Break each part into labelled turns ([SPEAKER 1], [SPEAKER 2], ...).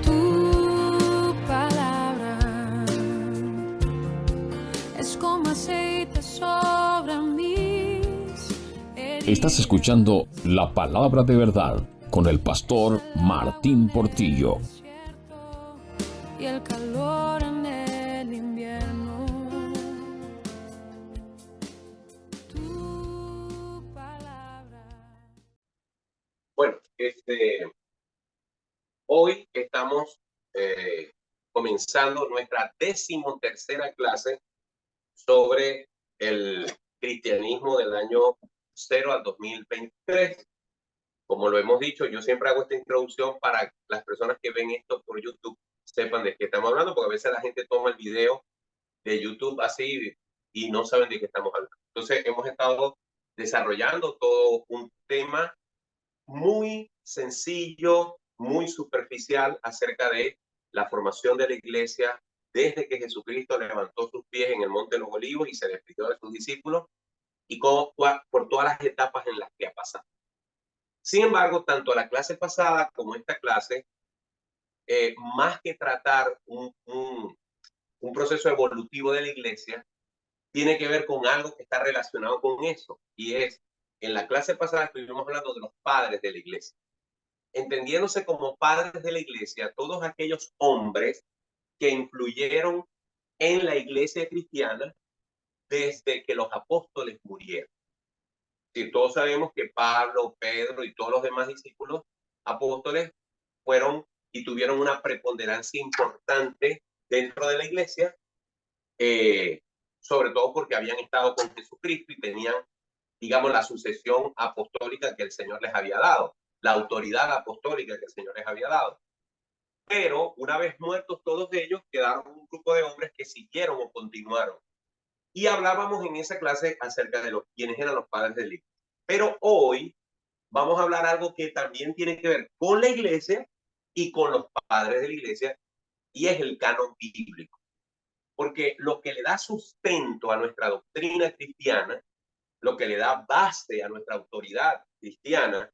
[SPEAKER 1] Tu palabra es como aceite sobre mis heridas.
[SPEAKER 2] Estás escuchando La Palabra de Verdad con el pastor Martín Portillo.
[SPEAKER 1] Y el calor en el invierno. Tu palabra.
[SPEAKER 3] Bueno, hoy estamos comenzando nuestra 13ª clase sobre el cristianismo del año 0 al 2023. Como lo hemos dicho, yo siempre hago esta introducción para las personas que ven esto por YouTube sepan de qué estamos hablando, porque a veces la gente toma el video de YouTube así y no saben de qué estamos hablando. Entonces hemos estado desarrollando todo un tema muy sencillo, muy superficial acerca de la formación de la iglesia desde que Jesucristo levantó sus pies en el Monte de los Olivos y se despidió de sus discípulos y por todas las etapas en las que ha pasado. Sin embargo, tanto la clase pasada como esta clase, más que tratar un proceso evolutivo de la iglesia, tiene que ver con algo que está relacionado con eso. Y es, en la clase pasada estuvimos hablando de los padres de la iglesia. Entendiéndose como padres de la iglesia todos aquellos hombres que influyeron en la iglesia cristiana desde que los apóstoles murieron. Y todos sabemos que Pablo, Pedro y todos los demás discípulos apóstoles fueron y tuvieron una preponderancia importante dentro de la iglesia, sobre todo porque habían estado con Jesucristo y tenían, digamos, la sucesión apostólica que el Señor les había dado, la autoridad apostólica que el Señor les había dado. Pero una vez muertos todos ellos, quedaron un grupo de hombres que siguieron o continuaron. Y hablábamos en esa clase acerca de quiénes eran los padres de la iglesia. Pero hoy vamos a hablar algo que también tiene que ver con la iglesia y con los padres de la iglesia, y es el canon bíblico. Porque lo que le da sustento a nuestra doctrina cristiana, lo que le da base a nuestra autoridad cristiana,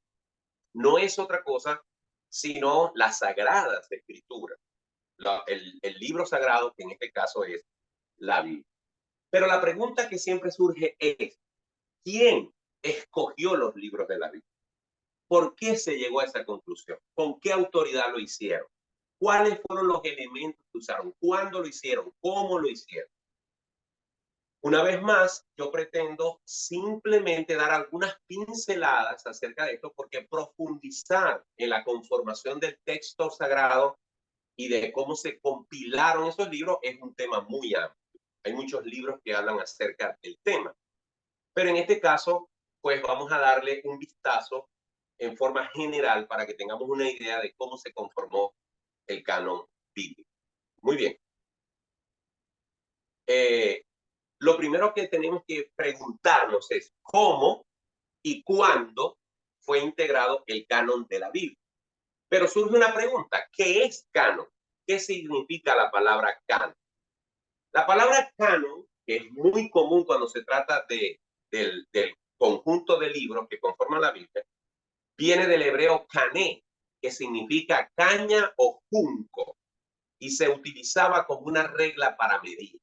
[SPEAKER 3] no es otra cosa sino las sagradas escrituras. El libro sagrado, que en este caso es la Biblia. Pero la pregunta que siempre surge es, ¿quién escogió los libros de la Biblia? ¿Por qué se llegó a esa conclusión? ¿Con qué autoridad lo hicieron? ¿Cuáles fueron los elementos que usaron? ¿Cuándo lo hicieron? ¿Cómo lo hicieron? Una vez más, yo pretendo simplemente dar algunas pinceladas acerca de esto, porque profundizar en la conformación del texto sagrado y de cómo se compilaron esos libros es un tema muy amplio. Hay muchos libros que hablan acerca del tema. Pero en este caso, pues vamos a darle un vistazo en forma general para que tengamos una idea de cómo se conformó el canon bíblico. Muy bien. Lo primero que tenemos que preguntarnos es cómo y cuándo fue integrado el canon de la Biblia. Pero surge una pregunta, ¿qué es canon? ¿Qué significa la palabra canon? La palabra canon, que es muy común cuando se trata del conjunto de libros que conforman la Biblia, viene del hebreo cané, que significa caña o junco, y se utilizaba como una regla para medir.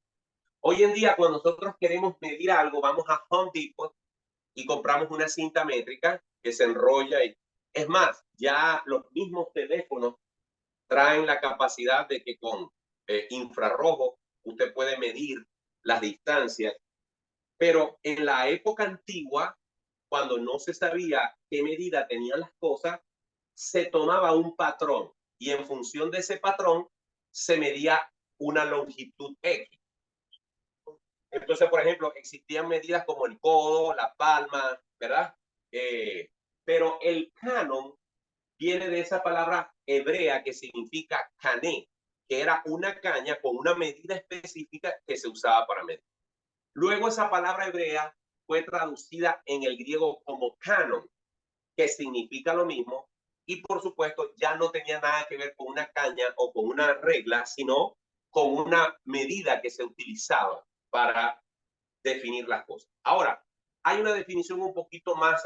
[SPEAKER 3] Hoy en día, cuando nosotros queremos medir algo, vamos a Home Depot y compramos una cinta métrica que se enrolla. Es más, ya los mismos teléfonos traen la capacidad de que con infrarrojo usted puede medir las distancias. Pero en la época antigua, cuando no se sabía qué medida tenían las cosas, se tomaba un patrón y en función de ese patrón se medía una longitud X. Entonces, por ejemplo, existían medidas como el codo, la palma, ¿verdad? Pero el canon viene de esa palabra hebrea que significa cané, que era una caña con una medida específica que se usaba para medir. Luego esa palabra hebrea fue traducida en el griego como canon, que significa lo mismo, y por supuesto ya no tenía nada que ver con una caña o con una regla, sino con una medida que se utilizaba para definir las cosas. Ahora, hay una definición un poquito más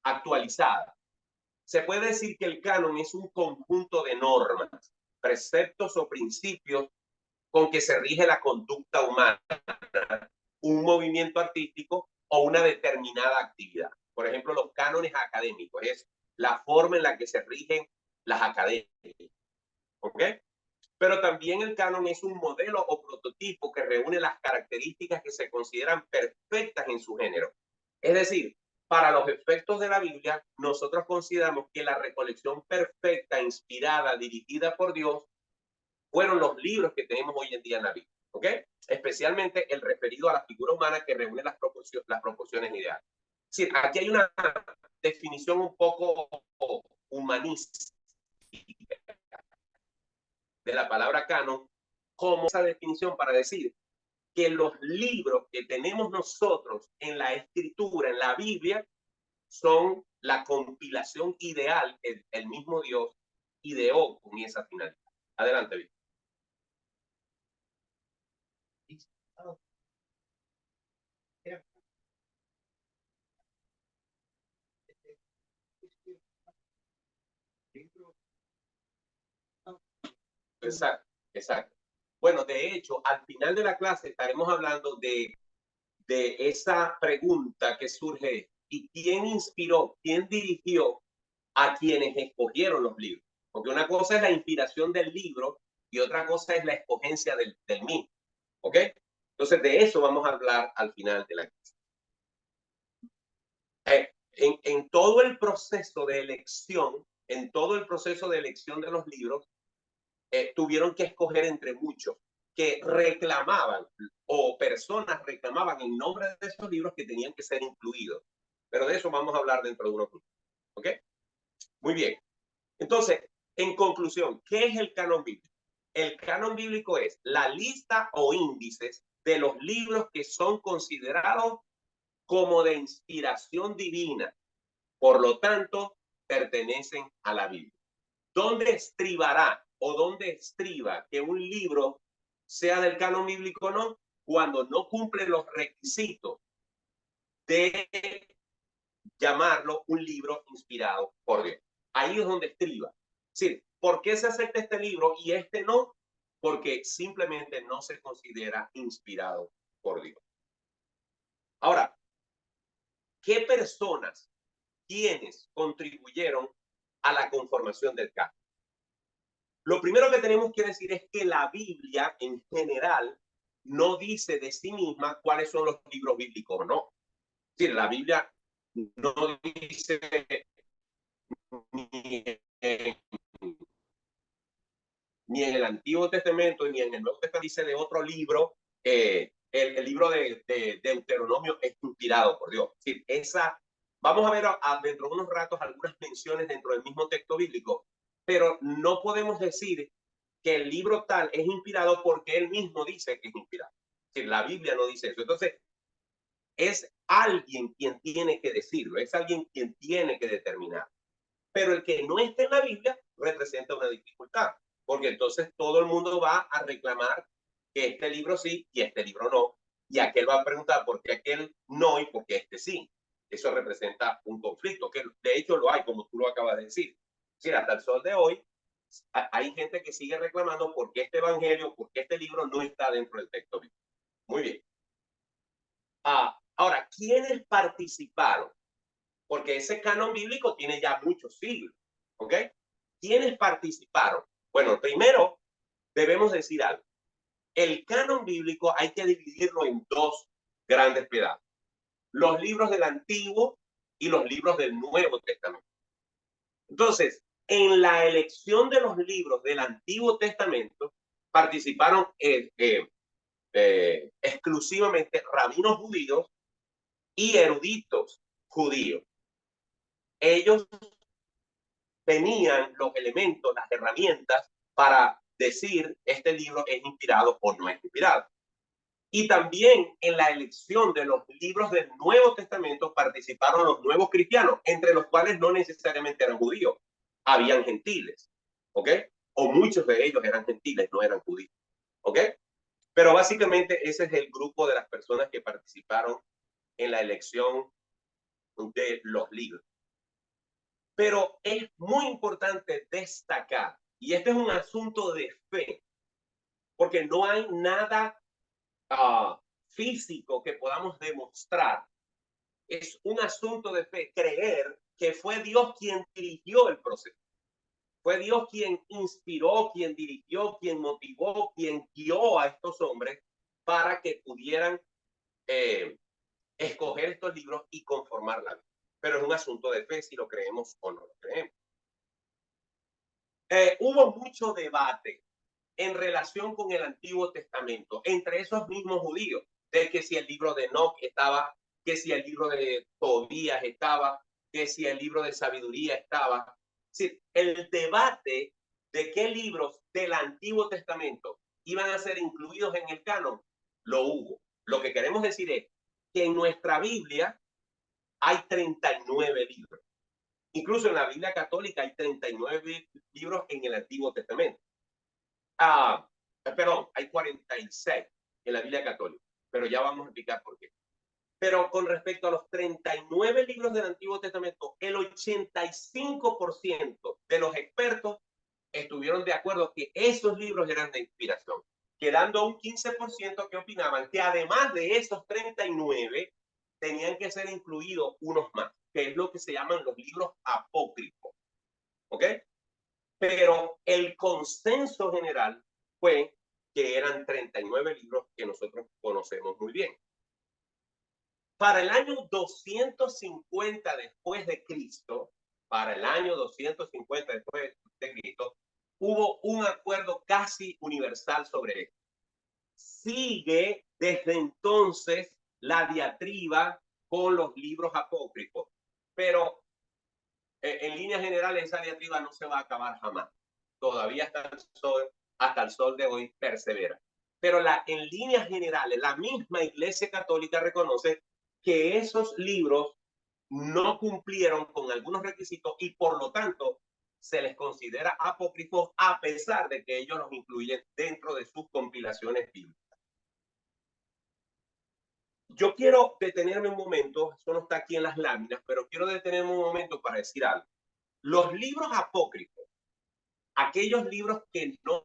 [SPEAKER 3] actualizada, Se puede decir que el canon es un conjunto de normas, preceptos o principios con que se rige la conducta humana, un movimiento artístico o una determinada actividad. Por ejemplo, los cánones académicos es la forma en la que se rigen las academias. ¿Ok? Pero también el canon es un modelo o prototipo que reúne las características que se consideran perfectas en su género. Es decir, para los efectos de la Biblia, nosotros consideramos que la recolección perfecta, inspirada, dirigida por Dios, fueron los libros que tenemos hoy en día en la Biblia. ¿Ok? Especialmente el referido a la figura humana que reúne las proporciones ideales. Es decir, aquí hay una definición un poco humanística de la palabra canon, como esa definición para decir que los libros que tenemos nosotros en la escritura, en la Biblia, son la compilación ideal que el mismo Dios ideó con esa finalidad. Adelante, Víctor. Exacto, exacto. Bueno, de hecho, al final de la clase estaremos hablando de esa pregunta que surge: ¿y quién inspiró, quién dirigió a quienes escogieron los libros? Porque una cosa es la inspiración del libro y otra cosa es la escogencia del mismo. ¿Ok? Entonces, de eso vamos a hablar al final de la clase. En todo el proceso de elección, en todo el proceso de elección de los libros, tuvieron que escoger entre muchos que reclamaban, o personas reclamaban en nombre de esos libros que tenían que ser incluidos. Pero de eso vamos a hablar dentro de unos minutos. ¿Ok? Muy bien. Entonces, en conclusión, ¿qué es el canon bíblico? El canon bíblico es la lista o índices de los libros que son considerados como de inspiración divina. Por lo tanto, pertenecen a la Biblia. ¿Dónde estribará o dónde estriba que un libro sea del canon bíblico o no? Cuando no cumple los requisitos de llamarlo un libro inspirado por Dios. Ahí es donde estriba. Es decir, ¿por qué se acepta este libro y este no? Porque simplemente no se considera inspirado por Dios. Ahora, ¿qué personas, quiénes contribuyeron a la conformación del canon? Lo primero que tenemos que decir es que la Biblia en general no dice de sí misma cuáles son los libros bíblicos o no. Es decir, la Biblia no dice ni en el Antiguo Testamento ni en el Nuevo Testamento dice de otro libro. El libro de Deuteronomio es inspirado por Dios. Es decir, vamos a ver dentro de unos ratos algunas menciones dentro del mismo texto bíblico, pero no podemos decir que el libro tal es inspirado porque él mismo dice que es inspirado. Es decir, la Biblia no dice eso. Entonces, es alguien quien tiene que decirlo, es alguien quien tiene que determinar. Pero el que no esté en la Biblia representa una dificultad, porque entonces todo el mundo va a reclamar que este libro sí y este libro no, y aquel va a preguntar por qué aquel no y por qué este sí. Eso representa un conflicto, que de hecho lo hay, como tú lo acabas de decir. Sí, hasta el sol de hoy hay gente que sigue reclamando por qué este evangelio, por qué este libro no está dentro del texto bíblico. Muy bien. Ahora, ¿quiénes participaron? Porque ese canon bíblico tiene ya muchos siglos. ¿Ok? ¿Quiénes participaron? Bueno, primero debemos decir algo. El canon bíblico hay que dividirlo en dos grandes pedazos: los libros del Antiguo y los libros del Nuevo Testamento. Entonces, en la elección de los libros del Antiguo Testamento participaron exclusivamente rabinos judíos y eruditos judíos. Ellos tenían los elementos, las herramientas para decir este libro es inspirado o no es inspirado. Y también en la elección de los libros del Nuevo Testamento participaron los nuevos cristianos, entre los cuales no necesariamente eran judíos, habían gentiles, ¿ok? O muchos de ellos eran gentiles, no eran judíos, ¿ok? Pero básicamente ese es el grupo de las personas que participaron en la elección de los libros. Pero es muy importante destacar, y este es un asunto de fe, porque no hay nada físico que podamos demostrar. Es un asunto de fe, creer que fue Dios quien dirigió el proceso. Fue Dios quien inspiró, quien dirigió, quien motivó, quien guió a estos hombres para que pudieran escoger estos libros y conformar la vida. Pero es un asunto de fe si lo creemos o no lo creemos. Hubo mucho debate en relación con el Antiguo Testamento entre esos mismos judíos, de que si el libro de Enoch estaba, que si el libro de Tobías estaba, que si el libro de sabiduría estaba. Sí, el debate de qué libros del Antiguo Testamento iban a ser incluidos en el canon, lo hubo. Lo que queremos decir es que en nuestra Biblia hay 39 libros. Incluso en la Biblia católica hay 39 libros en el Antiguo Testamento. Perdón, hay 46 en la Biblia católica, pero ya vamos a explicar por qué. Pero con respecto a los 39 libros del Antiguo Testamento, el 85% de los expertos estuvieron de acuerdo que esos libros eran de inspiración, quedando un 15% que opinaban que además de esos 39 tenían que ser incluidos unos más, que es lo que se llaman los libros apócrifos. ¿Ok? Pero el consenso general fue que eran 39 libros que nosotros conocemos muy bien. Para el año 250 después de Cristo, para el año 250 después de Cristo, hubo un acuerdo casi universal sobre esto. Sigue desde entonces la diatriba con los libros apócrifos, pero en líneas generales esa diatriba no se va a acabar jamás. Todavía hasta el sol de hoy persevera. Pero en líneas generales, la misma Iglesia Católica reconoce que esos libros no cumplieron con algunos requisitos y por lo tanto se les considera apócrifos a pesar de que ellos los incluyen dentro de sus compilaciones bíblicas. Yo quiero detenerme un momento, eso no está aquí en las láminas, pero quiero detenerme un momento para decir algo. Los libros apócrifos, aquellos libros que no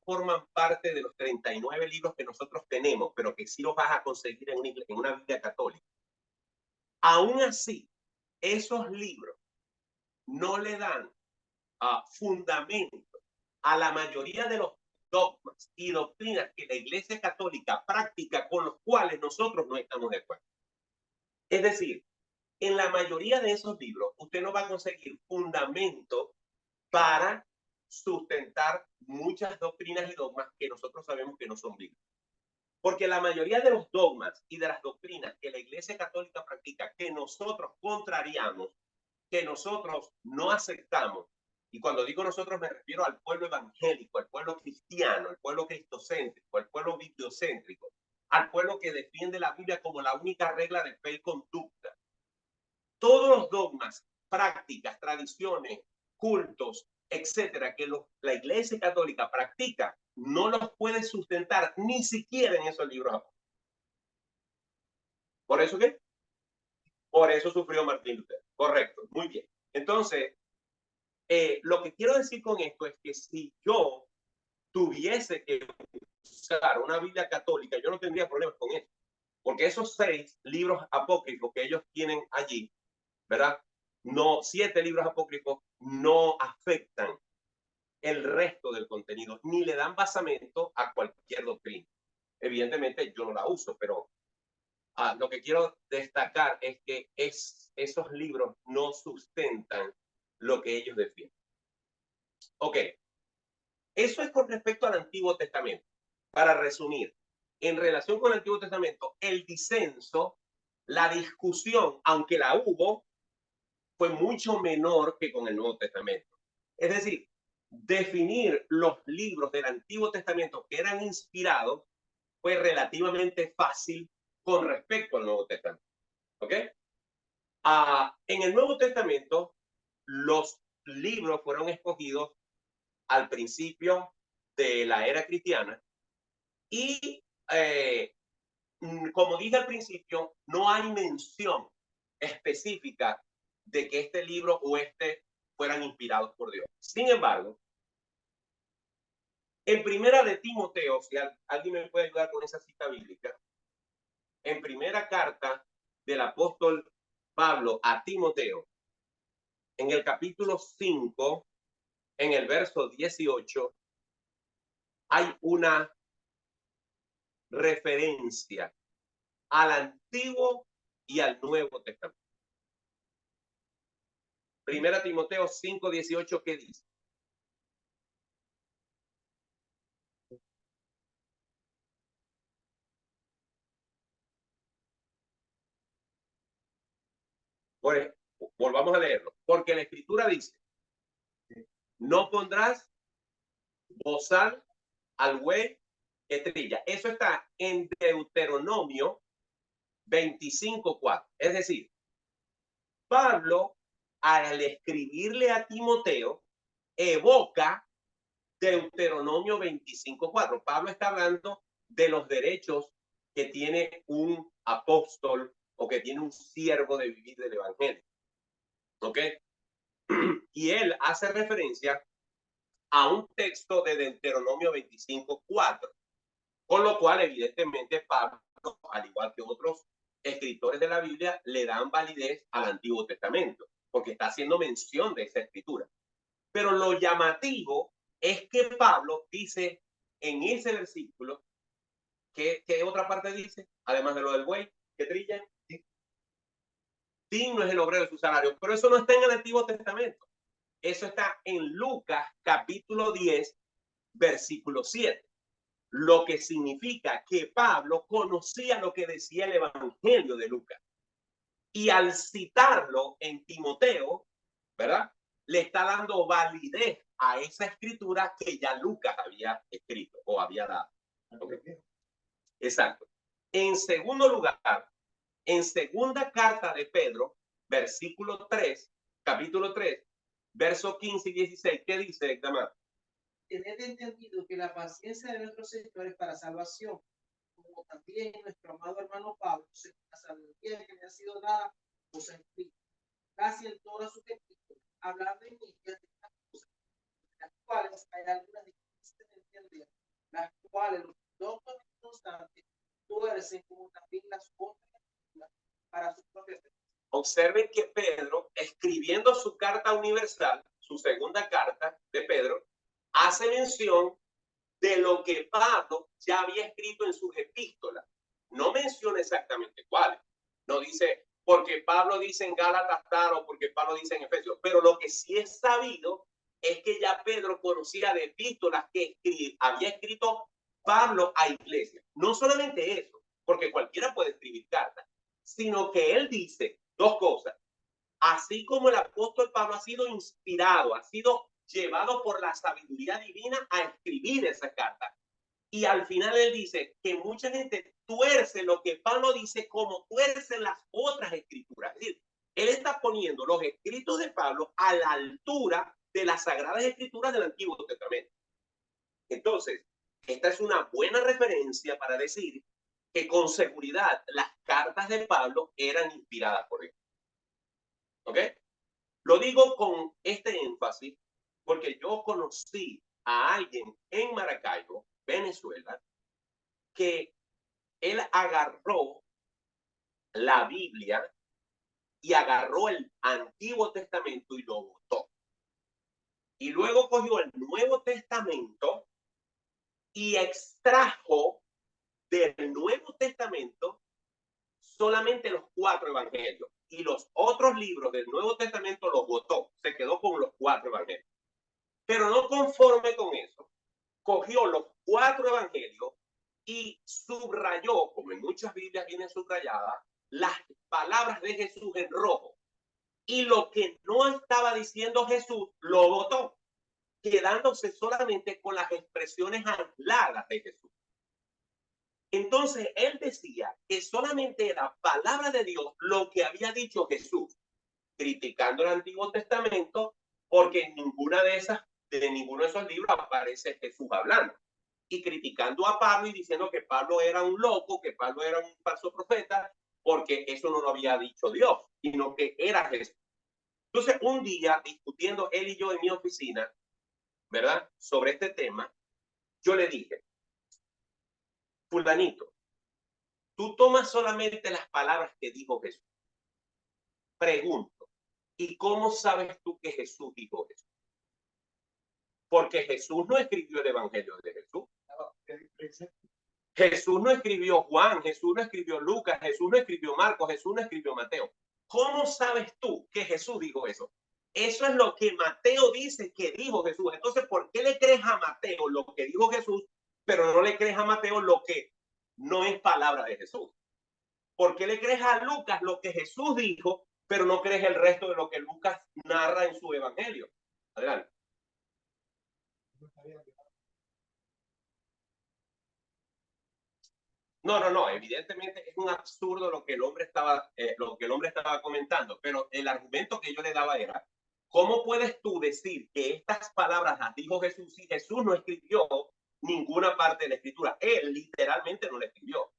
[SPEAKER 3] forman parte de los 39 libros que nosotros tenemos, pero que sí los vas a conseguir en una Biblia católica. Aún así, esos libros no le dan fundamento a la mayoría de los dogmas y doctrinas que la Iglesia Católica practica con los cuales nosotros no estamos de acuerdo. Es decir, en la mayoría de esos libros usted no va a conseguir fundamento para sustentar muchas doctrinas y dogmas que nosotros sabemos que no son bíblicos. Porque la mayoría de los dogmas y de las doctrinas que la Iglesia Católica practica, que nosotros contrariamos, que nosotros no aceptamos, y cuando digo nosotros me refiero al pueblo evangélico, al pueblo cristiano, al pueblo cristocéntrico, al pueblo bibliocéntrico, al pueblo que defiende la Biblia como la única regla de fe y conducta. Todos los dogmas, prácticas, tradiciones, cultos, etcétera, que la Iglesia Católica practica, no los puede sustentar ni siquiera en esos libros. ¿Por eso qué? Por eso sufrió Martín Lutero. Correcto, muy bien. Entonces, lo que quiero decir con esto es que si yo tuviese que usar una Biblia católica, yo no tendría problemas con eso. Porque esos 6 libros apócrifos que ellos tienen allí, ¿verdad? No, 7 libros apócrifos no afectan el resto del contenido, ni le dan basamento a cualquier doctrina. Evidentemente yo no la uso, pero lo que quiero destacar es que esos libros no sustentan lo que ellos defienden. Ok, eso es con respecto al Antiguo Testamento. Para resumir, en relación con el Antiguo Testamento, el disenso, la discusión, aunque la hubo, fue mucho menor que con el Nuevo Testamento. Es decir, definir los libros del Antiguo Testamento que eran inspirados fue relativamente fácil con respecto al Nuevo Testamento. ¿Ok? En el Nuevo Testamento, los libros fueron escogidos al principio de la era cristiana y, como dije al principio, no hay mención específica de que este libro o este fueran inspirados por Dios. Sin embargo, en primera de Timoteo, si alguien me puede ayudar con esa cita bíblica, en primera carta del apóstol Pablo a Timoteo, en el capítulo 5, en el verso 18, hay una referencia al Antiguo y al Nuevo Testamento. Primera Timoteo 5, 18, ¿qué dice? Volvamos a leerlo. Porque la Escritura dice, no pondrás bozal al buey que trilla. Eso está en Deuteronomio 25:4. Es decir, Pablo, al escribirle a Timoteo, evoca Deuteronomio 25:4. Pablo está hablando de los derechos que tiene un apóstol o que tiene un siervo de vivir del evangelio. ¿Ok? Y él hace referencia a un texto de Deuteronomio 25:4, con lo cual evidentemente Pablo, al igual que otros escritores de la Biblia, le dan validez al Antiguo Testamento, porque está haciendo mención de esa escritura. Pero lo llamativo es que Pablo dice en ese versículo, ¿qué otra parte dice? Además de lo del buey que trilla, digno es el obrero de su salario, pero eso no está en el Antiguo Testamento. Eso está en Lucas capítulo 10, versículo 7. Lo que significa que Pablo conocía lo que decía el Evangelio de Lucas. Y al citarlo en Timoteo, ¿verdad? Le está dando validez a esa escritura que ya Lucas había escrito o había dado. ¿Okay? Exacto. En segundo lugar, en segunda carta de Pedro, versículo 3, capítulo 3, verso 15 y 16, ¿qué dice, Damar?
[SPEAKER 4] Tened entendido que la paciencia de nuestros señores para salvación, como también nuestro amado hermano Pablo, la sabiduría que le ha sido dada, os explica casi en todas sus escrituras, hablando en ellas de estas cosas, las cuales hay algunas difíciles de entender, las cuales los doctores constantes tuercen como también las otras para su propia fe.
[SPEAKER 3] Observen que Pedro, escribiendo su carta universal, su segunda carta de Pedro, hace mención de lo que Pablo ya había escrito en sus epístolas. No menciona exactamente cuáles. No dice, porque Pablo dice en Gálatas tal o porque Pablo dice en Efesios. Pero lo que sí es sabido es que ya Pedro conocía de epístolas que había escrito Pablo a iglesias. No solamente eso, porque cualquiera puede escribir cartas, sino que él dice dos cosas. Así como el apóstol Pablo ha sido inspirado, ha sido llevado por la sabiduría divina a escribir esa carta. Y al final él dice que mucha gente tuerce lo que Pablo dice como tuercen las otras escrituras. Es decir, él está poniendo los escritos de Pablo a la altura de las sagradas escrituras del Antiguo Testamento. Entonces, esta es una buena referencia para decir que con seguridad las cartas de Pablo eran inspiradas por él. ¿Ok? Lo digo con este énfasis porque yo conocí a alguien en Maracaibo, Venezuela, que él agarró la Biblia y agarró el Antiguo Testamento y lo botó. Y luego cogió el Nuevo Testamento y extrajo del Nuevo Testamento solamente los 4 evangelios. Y los otros libros del Nuevo Testamento los botó. Se quedó con los 4 evangelios. Pero no conforme con eso, cogió los 4 evangelios y subrayó, como en muchas Biblias vienen subrayadas, las palabras de Jesús en rojo. Y lo que no estaba diciendo Jesús, lo botó, quedándose solamente con las expresiones aisladas de Jesús. Entonces, él decía que solamente era palabra de Dios lo que había dicho Jesús, criticando el Antiguo Testamento, porque en ninguno de esos libros aparece Jesús hablando. Y criticando a Pablo y diciendo que Pablo era un loco, que Pablo era un falso profeta, porque eso no lo había dicho Dios, sino que era Jesús. Entonces, un día, discutiendo él y yo en mi oficina, ¿verdad? Sobre este tema, yo le dije, fulanito, tú tomas solamente las palabras que dijo Jesús. Pregunto, ¿y cómo sabes tú que Jesús dijo eso? Porque Jesús no escribió el Evangelio de Jesús. Jesús no escribió Juan, Jesús no escribió Lucas, Jesús no escribió Marcos, Jesús no escribió Mateo. ¿Cómo sabes tú que Jesús dijo eso? Eso es lo que Mateo dice que dijo Jesús. Entonces, ¿por qué le crees a Mateo lo que dijo Jesús, pero no le crees a Mateo lo que no es palabra de Jesús? ¿Por qué le crees a Lucas lo que Jesús dijo, pero no crees el resto de lo que Lucas narra en su evangelio? Adelante. No, evidentemente es un absurdo lo que el hombre estaba comentando, pero el argumento que yo le daba era, ¿cómo puedes tú decir que estas palabras las dijo Jesús si Jesús no escribió ninguna parte de la escritura? Él literalmente no la escribió.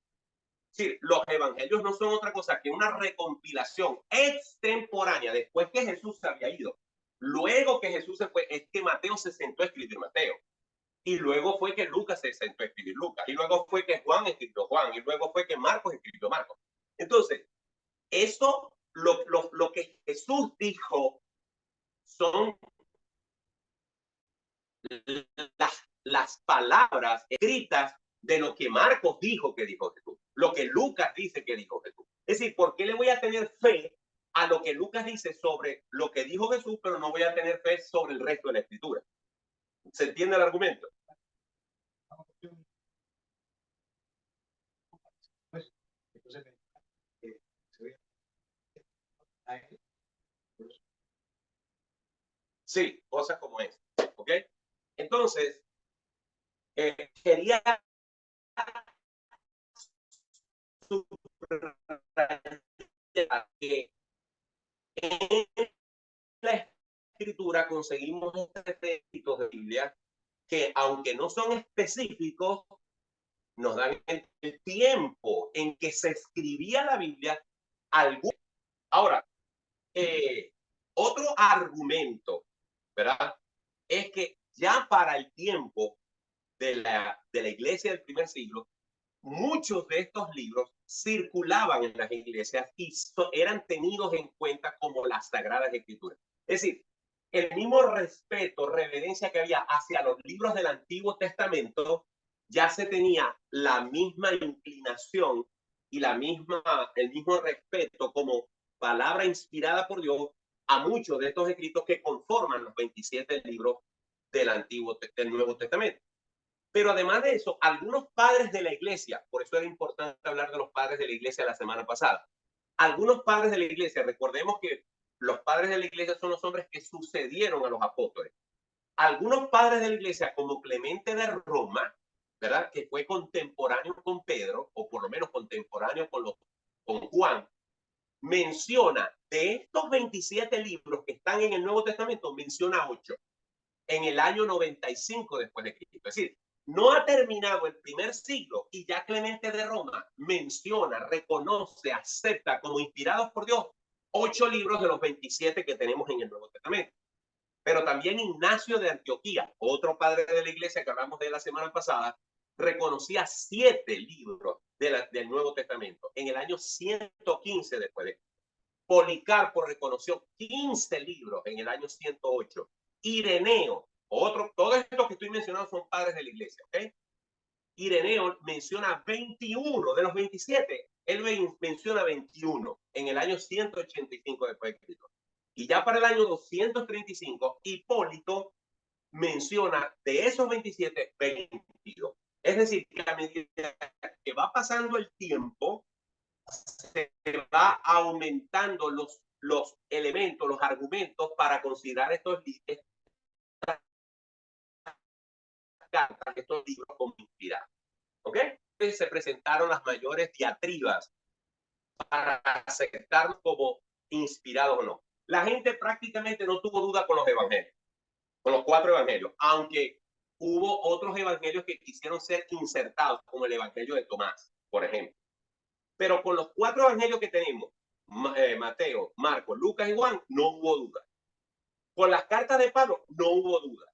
[SPEAKER 3] Es decir, los evangelios no son otra cosa que una recompilación extemporánea después que Jesús se había ido. Luego que Jesús se fue, es que Mateo se sentó a escribir Mateo. Y luego fue que Lucas se sentó a escribir Lucas. Y luego fue que Juan escribió Juan. Y luego fue que Marcos escribió Marcos. Entonces, eso, lo que Jesús dijo son las palabras escritas de lo que Marcos dijo que dijo Jesús. Lo que Lucas dice que dijo Jesús. Es decir, ¿por qué le voy a tener fe a lo que Lucas dice sobre lo que dijo Jesús, pero no voy a tener fe sobre el resto de la escritura? ¿Se entiende el argumento? Sí, cosas como esta, ¿ok? Entonces, quería que en la escritura conseguimos textos de Biblia que, aunque no son específicos, nos dan el tiempo en que se escribía la Biblia. Ahora, otro argumento, ¿verdad? Es que ya para el tiempo de la iglesia del primer siglo, muchos de estos libros circulaban en las iglesias y eran tenidos en cuenta como las Sagradas Escrituras. Es decir, el mismo respeto, reverencia que había hacia los libros del Antiguo Testamento, ya se tenía la misma inclinación y el mismo respeto como palabra inspirada por Dios a muchos de estos escritos que conforman los 27 libros del Nuevo Testamento. Pero además de eso, algunos padres de la iglesia, por eso era importante hablar de los padres de la iglesia la semana pasada, algunos padres de la iglesia, recordemos que los padres de la iglesia son los hombres que sucedieron a los apóstoles. Algunos padres de la iglesia, como Clemente de Roma, ¿verdad? Que fue contemporáneo con Pedro, o por lo menos contemporáneo con Juan, menciona de estos 27 libros que están en el Nuevo Testamento, menciona 8 en el año 95 después de Cristo. Es decir, no ha terminado el primer siglo y ya Clemente de Roma menciona, reconoce, acepta como inspirados por Dios 8 libros de los 27 que tenemos en el Nuevo Testamento. Pero también Ignacio de Antioquía, otro padre de la iglesia que hablamos de la semana pasada, reconocía 7 libros del Nuevo Testamento en el año 115 después de Cristo. Policarpo reconoció 15 libros en el año 108. Ireneo, todos estos que estoy mencionando son padres de la iglesia, ¿ok? Ireneo menciona 21 de los 27. Él menciona 21 en el año 185 después de Cristo. Y ya para el año 235, Hipólito menciona de esos 27, 22. Es decir, que a medida que va pasando el tiempo, se va aumentando los elementos, los argumentos para considerar estos libros como inspirados. ¿Ok? Entonces se presentaron las mayores diatribas para aceptarlos como inspirados o no. La gente prácticamente no tuvo duda con los evangelios, con los 4 evangelios, aunque hubo otros evangelios que quisieron ser insertados, como el evangelio de Tomás, por ejemplo. Pero con los 4 evangelios que tenemos, Mateo, Marcos, Lucas y Juan, no hubo duda. Con las cartas de Pablo no hubo duda.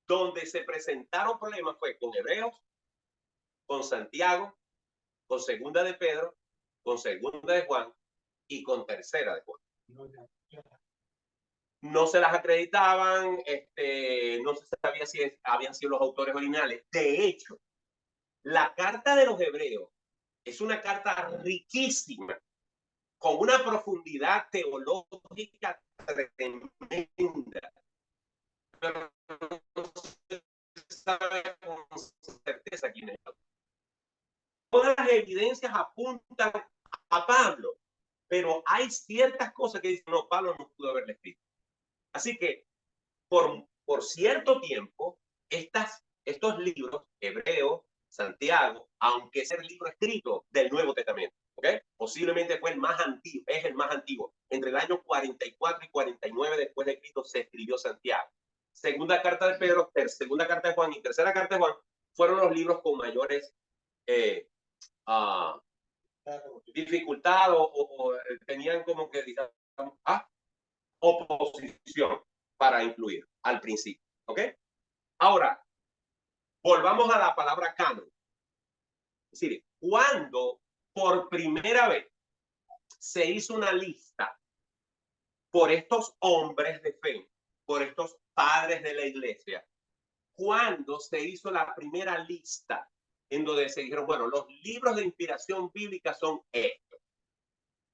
[SPEAKER 3] Donde se presentaron problemas fue con Hebreos, con Santiago, con Segunda de Pedro, con Segunda de Juan y con Tercera de Juan. No se las acreditaban, no se sabía si habían sido los autores originales. De hecho, la carta de los Hebreos es una carta riquísima, con una profundidad teológica tremenda. Pero no se sabe con certeza quién es. Todas las evidencias apuntan a Pablo, pero hay ciertas cosas que dicen, no, Pablo no pudo haberle escrito. Así que por cierto tiempo, estos libros, Hebreo, Santiago, aunque sea el libro escrito del Nuevo Testamento, ¿okay? Posiblemente fue el más antiguo, es el más antiguo. Entre el año 44 y 49 después de Cristo se escribió Santiago. Segunda carta de Pedro, segunda carta de Juan y tercera carta de Juan fueron los libros con mayores dificultad o tenían como que, digamos, oposición para incluir al principio. ¿Ok? Ahora, volvamos a la palabra canon. Es decir, cuando por primera vez se hizo una lista por estos hombres de fe, por estos padres de la iglesia, cuando se hizo la primera lista en donde se dijeron, bueno, los libros de inspiración bíblica son estos.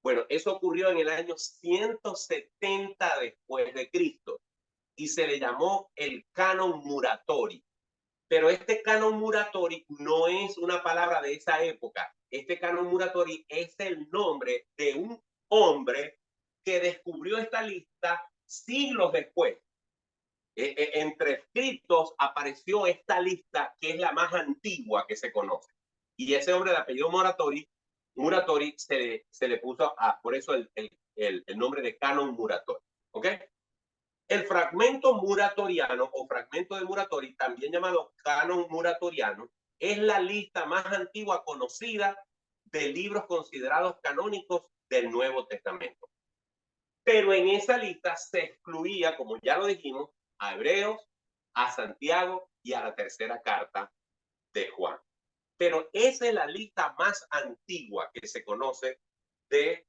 [SPEAKER 3] Bueno, eso ocurrió en el año 170 después de Cristo y se le llamó el canon Muratori. Pero este canon Muratori no es una palabra de esa época. Este canon Muratori es el nombre de un hombre que descubrió esta lista siglos después. Entre escritos apareció esta lista que es la más antigua que se conoce. Y ese hombre de apellido Muratori se le puso por eso el nombre de canon Muratori. ¿Ok? El fragmento muratoriano o fragmento de Muratori, también llamado canon muratoriano, es la lista más antigua conocida de libros considerados canónicos del Nuevo Testamento. Pero en esa lista se excluía, como ya lo dijimos, a Hebreos, a Santiago y a la tercera carta de Juan. Pero esa es la lista más antigua que se conoce de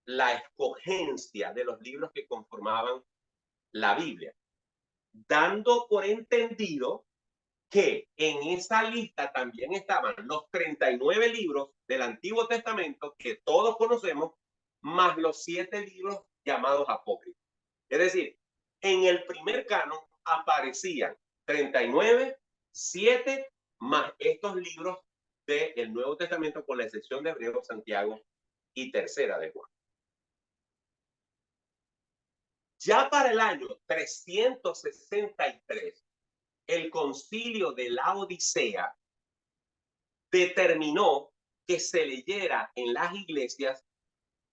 [SPEAKER 3] la escogencia de los libros que conformaban la Biblia, dando por entendido que en esa lista también estaban los 39 libros del Antiguo Testamento que todos conocemos, más los 7 libros llamados apócrifos. Es decir, en el primer canon aparecían 39, 7 más estos libros del Nuevo Testamento, con la excepción de Hebreo, Santiago y tercera de Juan. Ya para el año 363, el concilio de la Odisea determinó que se leyera en las iglesias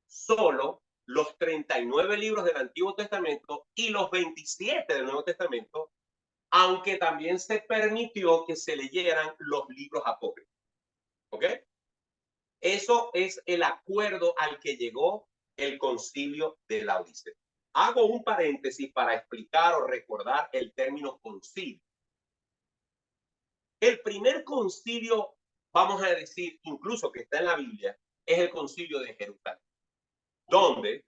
[SPEAKER 3] solo los 39 libros del Antiguo Testamento y los 27 del Nuevo Testamento, aunque también se permitió que se leyeran los libros apócrifos. ¿Ok? Eso es el acuerdo al que llegó el concilio de la Odisea. Hago un paréntesis para explicar o recordar el término concilio. El primer concilio, vamos a decir, incluso que está en la Biblia, es el concilio de Jerusalén, donde,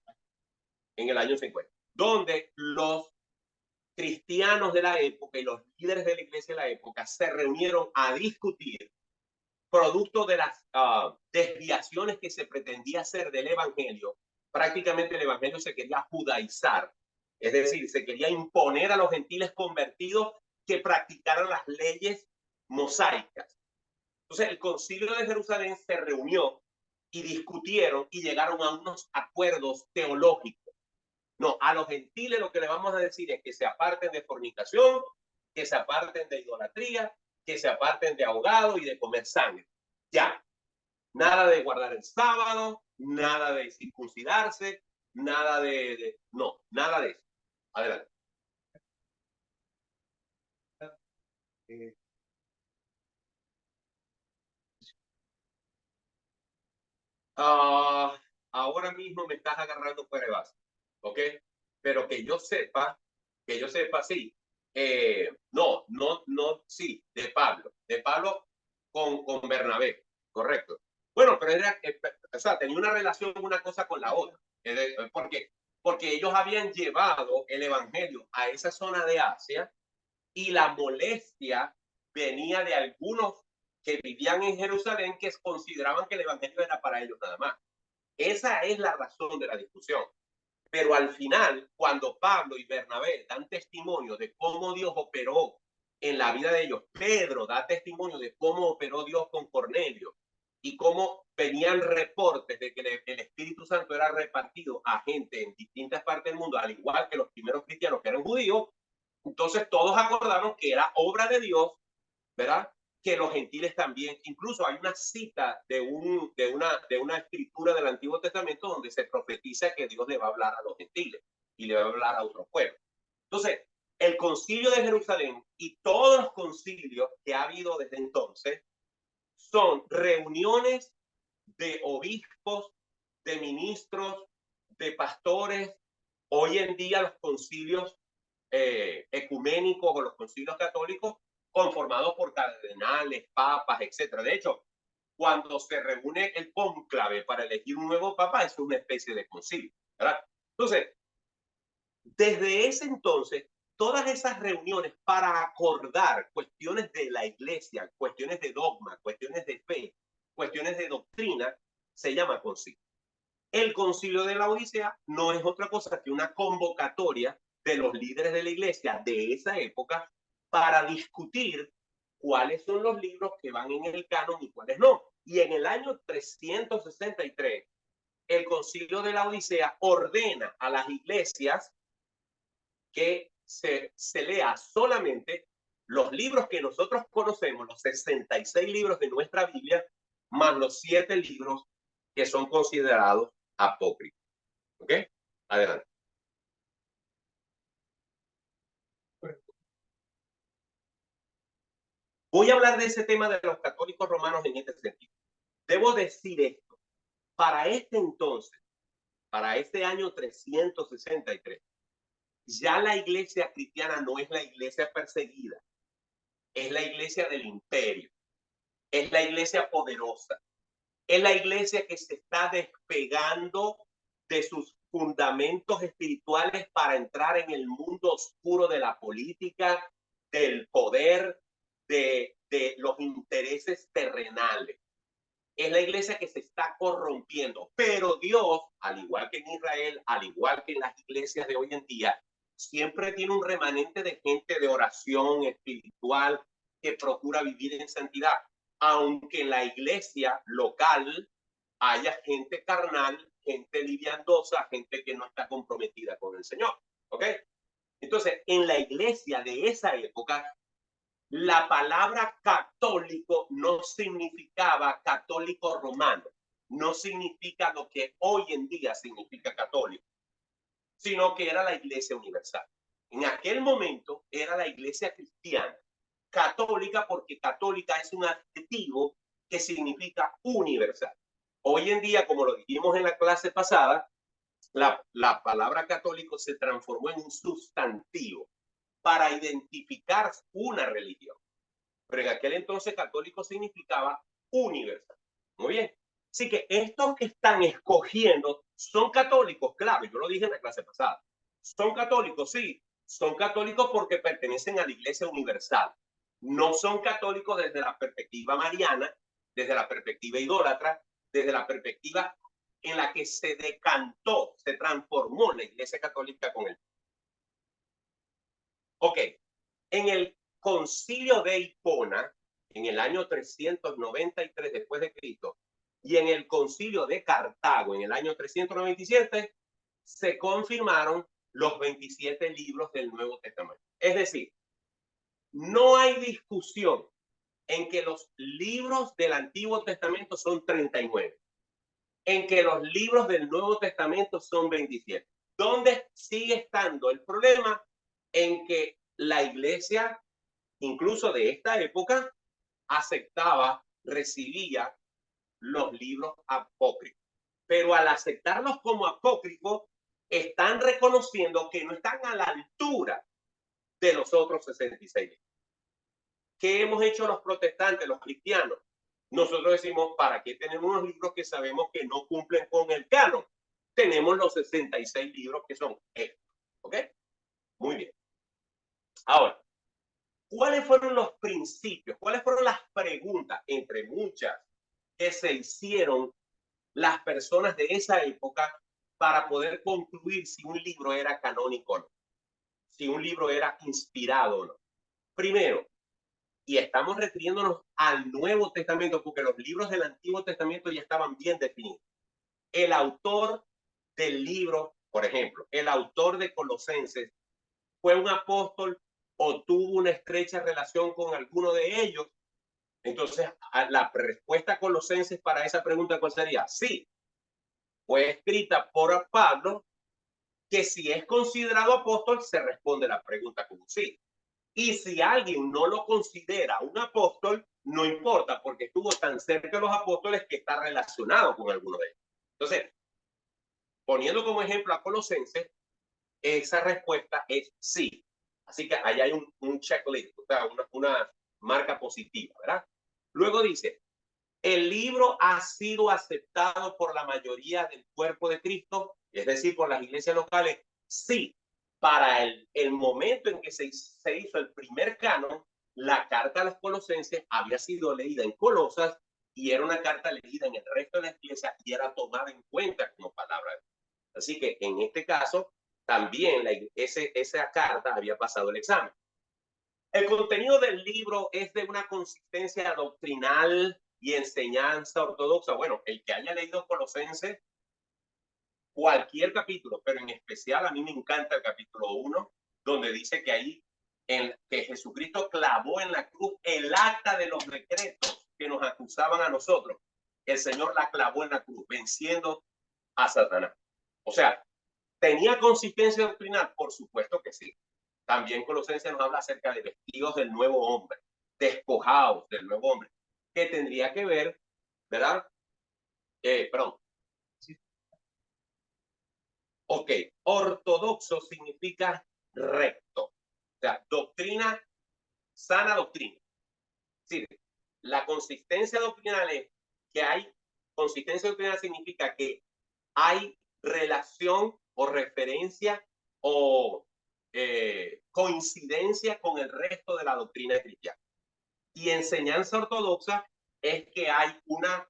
[SPEAKER 3] en el año 50, donde los cristianos de la época y los líderes de la iglesia de la época se reunieron a discutir producto de las desviaciones que se pretendía hacer del evangelio. Prácticamente el evangelio se quería judaizar, es decir, se quería imponer a los gentiles convertidos que practicaran las leyes mosaicas. Entonces el concilio de Jerusalén se reunió y discutieron y llegaron a unos acuerdos teológicos. No, a los gentiles lo que le vamos a decir es que se aparten de fornicación, que se aparten de idolatría, que se aparten de ahogado y de comer sangre. Ya, nada de guardar el sábado, nada de circuncidarse, nada no, nada de eso. Adelante. Ahora mismo me estás agarrando fuera de base, ¿ok? Pero que yo sepa, que yo sepa, sí. Sí, de Pablo con Bernabé, correcto. Bueno, pero era, o sea, tenía una relación una cosa con la otra. ¿Por qué? Porque ellos habían llevado el evangelio a esa zona de Asia y la molestia venía de algunos que vivían en Jerusalén que consideraban que el evangelio era para ellos nada más. Esa es la razón de la discusión. Pero al final, cuando Pablo y Bernabé dan testimonio de cómo Dios operó en la vida de ellos, Pedro da testimonio de cómo operó Dios con Cornelio y cómo venían reportes de que el Espíritu Santo era repartido a gente en distintas partes del mundo, al igual que los primeros cristianos que eran judíos, entonces todos acordaron que era obra de Dios, ¿verdad? Que los gentiles también, incluso hay una cita de una escritura del Antiguo Testamento donde se profetiza que Dios le va a hablar a los gentiles y le va a hablar a otros pueblos. Entonces, el concilio de Jerusalén y todos los concilios que ha habido desde entonces son reuniones de obispos, de ministros, de pastores. Hoy en día los concilios ecuménicos o los concilios católicos conformados por cardenales, papas, etcétera. De hecho, cuando se reúne el cónclave para elegir un nuevo papa, es una especie de concilio, ¿verdad? Entonces, desde ese entonces, todas esas reuniones para acordar cuestiones de la iglesia, cuestiones de dogma, cuestiones de fe, cuestiones de doctrina, se llama concilio. El concilio de la Odisea no es otra cosa que una convocatoria de los líderes de la iglesia de esa época para discutir cuáles son los libros que van en el canon y cuáles no. Y en el año 363, el concilio de la Odisea ordena a las iglesias que se lea solamente los libros que nosotros conocemos, los 66 libros de nuestra Biblia, más los 7 libros que son considerados apócrifos. ¿Ok? Adelante. Voy a hablar de ese tema de los católicos romanos en este sentido. Debo decir esto. Para este entonces, para este año 363, ya la iglesia cristiana no es la iglesia perseguida, es la iglesia del imperio, es la iglesia poderosa, es la iglesia que se está despegando de sus fundamentos espirituales para entrar en el mundo oscuro de la política, del poder, de los intereses terrenales. Es la iglesia que se está corrompiendo, pero Dios, al igual que en Israel, al igual que en las iglesias de hoy en día, siempre tiene un remanente de gente de oración espiritual que procura vivir en santidad, aunque en la iglesia local haya gente carnal, gente liviandosa, gente que no está comprometida con el Señor, ¿ok? Entonces, en la iglesia de esa época, la palabra católico no significaba católico romano, no significa lo que hoy en día significa católico, sino que era la iglesia universal. En aquel momento era la iglesia cristiana, católica porque católica es un adjetivo que significa universal. Hoy en día, como lo dijimos en la clase pasada, la palabra católico se transformó en un sustantivo para identificar una religión. Pero en aquel entonces católico significaba universal. Muy bien. Así que estos que están escogiendo son católicos, claro, yo lo dije en la clase pasada. Son católicos, sí, son católicos porque pertenecen a la iglesia universal. No son católicos desde la perspectiva mariana, desde la perspectiva idólatra, desde la perspectiva en la que se decantó, se transformó la iglesia católica con él. Ok, en el concilio de Hipona, en el año 393 después de Cristo, y en el concilio de Cartago, en el año 397, se confirmaron los 27 libros del Nuevo Testamento. Es decir, no hay discusión en que los libros del Antiguo Testamento son 39, en que los libros del Nuevo Testamento son 27. ¿Dónde sigue estando el problema? En que la iglesia, incluso de esta época, aceptaba, recibía los libros apócrifos. Pero al aceptarlos como apócrifos, están reconociendo que no están a la altura de los otros 66 libros. ¿Qué hemos hecho los protestantes, los cristianos? Nosotros decimos, ¿para qué tenemos unos libros que sabemos que no cumplen con el canon? Tenemos los 66 libros que son estos. ¿Ok? Muy bien. Ahora, ¿cuáles fueron los principios? ¿Cuáles fueron las preguntas, entre muchas, que se hicieron las personas de esa época para poder concluir si un libro era canónico o no? Si un libro era inspirado o no. Primero, y estamos refiriéndonos al Nuevo Testamento, porque los libros del Antiguo Testamento ya estaban bien definidos. El autor del libro, por ejemplo, el autor de Colosenses, fue un apóstol o tuvo una estrecha relación con alguno de ellos. Entonces, la respuesta a Colosenses para esa pregunta, ¿cuál sería? Sí, fue escrita por Pablo, que si es considerado apóstol, se responde la pregunta con sí. Y si alguien no lo considera un apóstol, no importa, porque estuvo tan cerca de los apóstoles que está relacionado con alguno de ellos. Entonces, poniendo como ejemplo a Colosenses, esa respuesta es sí. Así que ahí hay un checklist, o sea, una marca positiva, ¿verdad? Luego dice, el libro ha sido aceptado por la mayoría del cuerpo de Cristo, es decir, por las iglesias locales. Sí, para el momento en que se hizo el primer canon, la carta a los colosenses había sido leída en Colosas y era una carta leída en el resto de la iglesia y era tomada en cuenta como palabra de Dios. Así que en este caso, también esa carta había pasado el examen. El contenido del libro es de una consistencia doctrinal y enseñanza ortodoxa. Bueno, el que haya leído Colosenses, cualquier capítulo, pero en especial a mí me encanta el capítulo 1, donde dice que ahí que Jesucristo clavó en la cruz el acta de los decretos que nos acusaban a nosotros. El Señor la clavó en la cruz, venciendo a Satanás. O sea, ¿tenía consistencia doctrinal? Por supuesto que sí. También Colosenses nos habla acerca de vestidos del nuevo hombre, despojados del nuevo hombre, que tendría que ver, ¿verdad? Perdón. Ok, ortodoxo significa recto. O sea, doctrina, sana doctrina. Sí, la consistencia doctrinal es que hay, consistencia doctrinal significa que hay relación o referencia o coincidencia con el resto de la doctrina cristiana. Y enseñanza ortodoxa es que hay una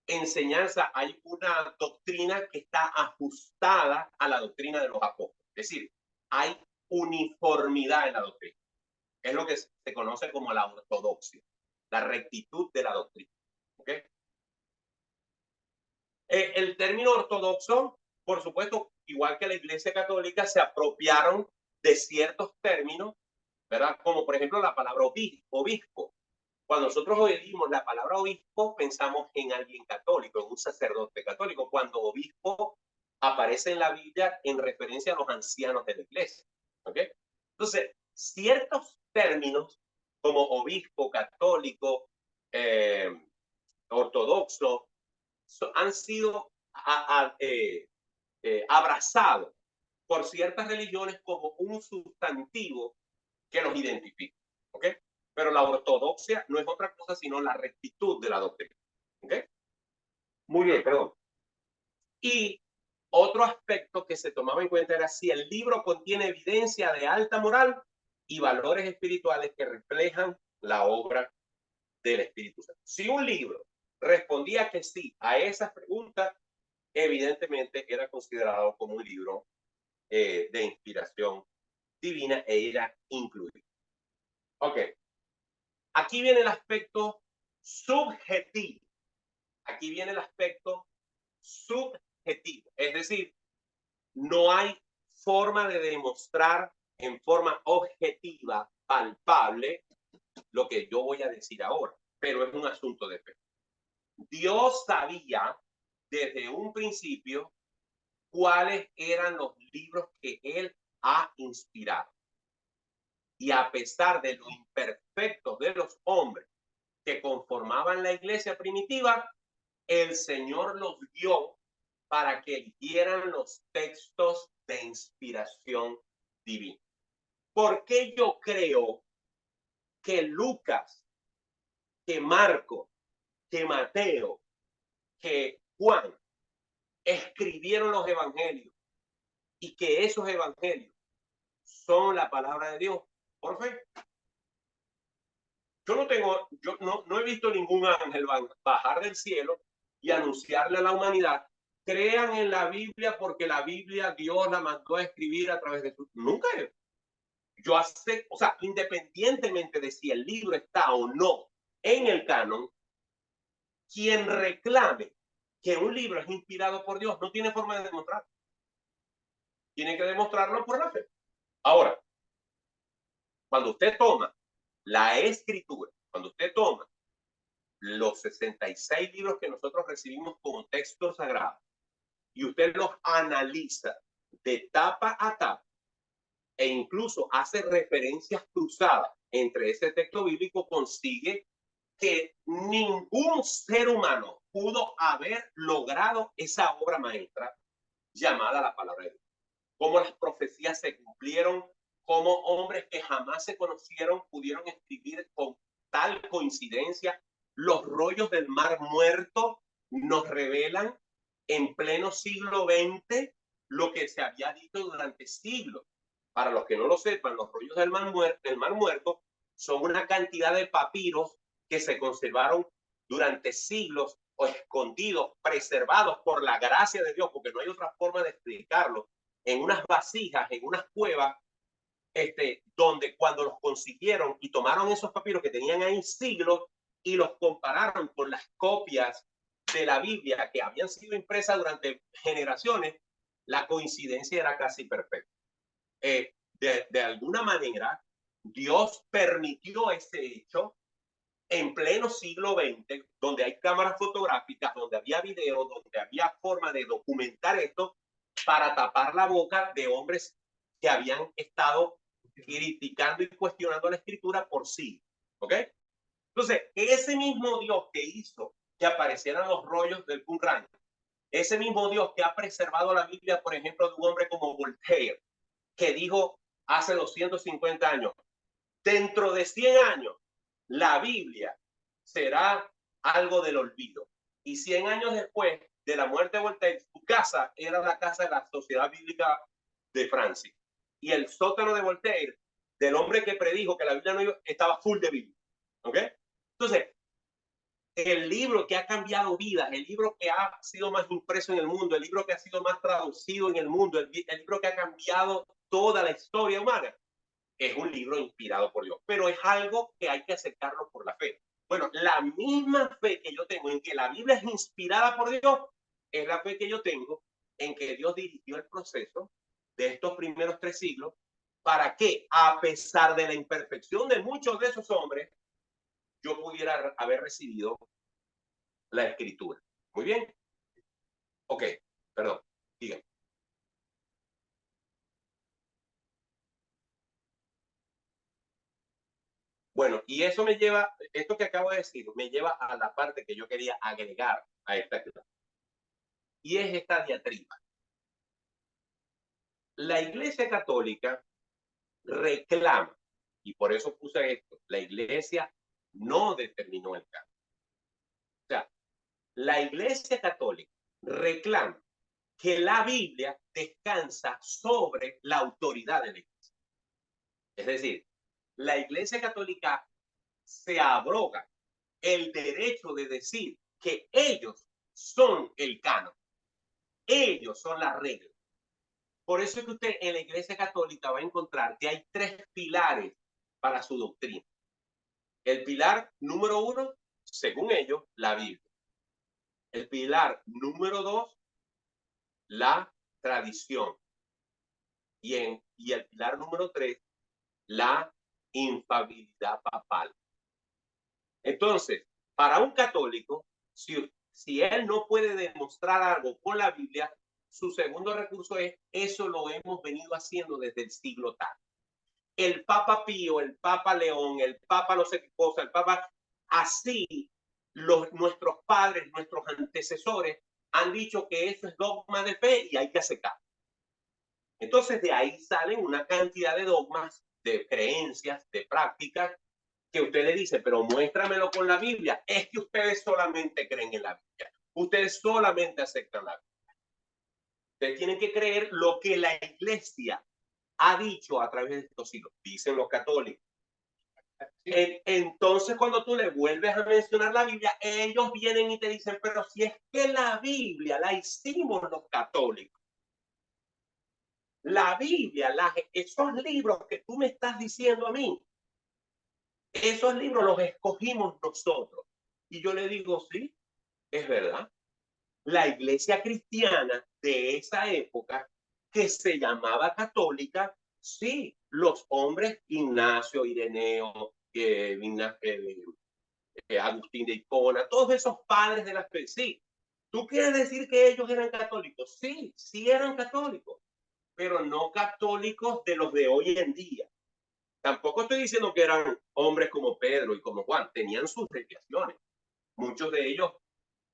[SPEAKER 3] enseñanza, hay una doctrina que está ajustada a la doctrina de los apóstoles. Es decir, hay uniformidad en la doctrina. Es lo que se conoce como la ortodoxia, la rectitud de la doctrina. ¿Okay? El término ortodoxo, por supuesto, igual que la Iglesia Católica, se apropiaron de ciertos términos, ¿verdad? Como por ejemplo la palabra obispo. Cuando nosotros oímos la palabra obispo, pensamos en alguien católico, en un sacerdote católico. Cuando obispo aparece en la Biblia en referencia a los ancianos de la iglesia. ¿Okay? Entonces, ciertos términos como obispo, católico, ortodoxo, han sido abrazados por ciertas religiones como un sustantivo que los identifica. ¿Ok? Pero la ortodoxia no es otra cosa sino la rectitud de la doctrina. ¿Ok? Muy bien, perdón. Y otro aspecto que se tomaba en cuenta era si el libro contiene evidencia de alta moral y valores espirituales que reflejan la obra del Espíritu Santo. Si un libro respondía que sí a esas preguntas, evidentemente era considerado como un libro de inspiración divina e era incluido. Ok. Aquí viene el aspecto subjetivo. Aquí viene el aspecto subjetivo. Es decir, no hay forma de demostrar en forma objetiva, palpable, lo que yo voy a decir ahora, pero es un asunto de fe. Dios sabía desde un principio cuáles eran los libros que Él ha inspirado. Y a pesar de lo imperfectos de los hombres que conformaban la iglesia primitiva, el Señor los dio para que eligieran los textos de inspiración divina. ¿Por qué yo creo que Lucas, que Marco, que Mateo, que Juan escribieron los evangelios y que esos evangelios son la palabra de Dios? Por fe. Yo no he visto ningún ángel bajar del cielo y anunciarle a la humanidad: crean en la Biblia porque la Biblia Dios la mandó a escribir a través de su... Nunca. Yo acepto, o sea, independientemente de si el libro está o no en el canon, quien reclame que un libro es inspirado por Dios no tiene forma de demostrarlo. Tiene que demostrarlo por la fe. Ahora, cuando usted toma la escritura, cuando usted toma los 66 libros que nosotros recibimos como textos sagrados y usted los analiza de tapa a tapa e incluso hace referencias cruzadas entre ese texto bíblico, consigue que ningún ser humano pudo haber logrado esa obra maestra llamada la palabra de Dios. Cómo las profecías se cumplieron, cómo hombres que jamás se conocieron pudieron escribir con tal coincidencia. Los rollos del Mar Muerto nos revelan en pleno siglo XX lo que se había dicho durante siglos. Para los que no lo sepan, los rollos del Mar Muerto son una cantidad de papiros que se conservaron durante siglos o escondidos, preservados por la gracia de Dios, porque no hay otra forma de explicarlo, en unas vasijas, en unas cuevas, donde cuando los consiguieron y tomaron esos papiros que tenían ahí siglos y los compararon con las copias de la Biblia que habían sido impresas durante generaciones, la coincidencia era casi perfecta. De alguna manera, Dios permitió ese hecho en pleno siglo XX, donde hay cámaras fotográficas, donde había video, donde había forma de documentar esto, para tapar la boca de hombres que habían estado criticando y cuestionando la escritura por sí. ¿Ok? Entonces, ese mismo Dios que hizo que aparecieran los rollos del Qumran, ese mismo Dios que ha preservado la Biblia, por ejemplo, de un hombre como Voltaire, que dijo hace 250 años, dentro de 100 años, la Biblia será algo del olvido. Y 100 años después de la muerte de Voltaire, su casa era la casa de la Sociedad Bíblica de Francia. Y el sótano de Voltaire, del hombre que predijo que la Biblia no iba, estaba full de Biblia. ¿Ok? Entonces, el libro que ha cambiado vidas, el libro que ha sido más impreso en el mundo, el libro que ha sido más traducido en el mundo, el libro que ha cambiado toda la historia humana, es un libro inspirado por Dios, pero es algo que hay que aceptarlo por la fe. Bueno, la misma fe que yo tengo en que la Biblia es inspirada por Dios, es la fe que yo tengo en que Dios dirigió el proceso de estos primeros 3 siglos para que, a pesar de la imperfección de muchos de esos hombres, yo pudiera haber recibido la escritura. Muy bien. Ok, perdón, díganme. Bueno, y eso me lleva, esto que acabo de decir, me lleva a la parte que yo quería agregar a esta clase. Y es esta diatriba. La Iglesia Católica reclama, y por eso puse esto, la Iglesia no determinó el canon. O sea, la Iglesia Católica reclama que la Biblia descansa sobre la autoridad de la Iglesia. Es decir, la Iglesia Católica se abroga el derecho de decir que ellos son el canon. Ellos son la regla. Por eso es que usted en la Iglesia Católica va a encontrar que hay 3 pilares para su doctrina. El pilar número 1, según ellos, la Biblia. El pilar número 2, la tradición. Y el pilar número 3, la infalibilidad papal. Entonces, para un católico, si él no puede demostrar algo con la Biblia, su segundo recurso es: eso lo hemos venido haciendo desde el siglo tal. El Papa Pío, el Papa León, el Papa no sé qué cosa, el Papa, así nuestros padres, nuestros antecesores han dicho que eso es dogma de fe y hay que aceptar. Entonces de ahí salen una cantidad de dogmas de creencias, de prácticas, que usted le dice, pero muéstramelo con la Biblia. Es que ustedes solamente creen en la Biblia. Ustedes solamente aceptan la Biblia. Ustedes tienen que creer lo que la iglesia ha dicho a través de estos siglos, dicen los católicos. Entonces, cuando tú le vuelves a mencionar la Biblia, ellos vienen y te dicen, pero si es que la Biblia la hicimos los católicos. La Biblia, esos libros que tú me estás diciendo a mí, esos libros los escogimos nosotros. Y yo le digo, sí, es verdad. La iglesia cristiana de esa época, que se llamaba católica, sí, los hombres, Ignacio, Ireneo, Agustín de Hipona, todos esos padres de la fe, sí. ¿Tú quieres decir que ellos eran católicos? Sí, sí eran católicos, pero no católicos de los de hoy en día. Tampoco estoy diciendo que eran hombres como Pedro y como Juan, tenían sus desviaciones. Muchos de ellos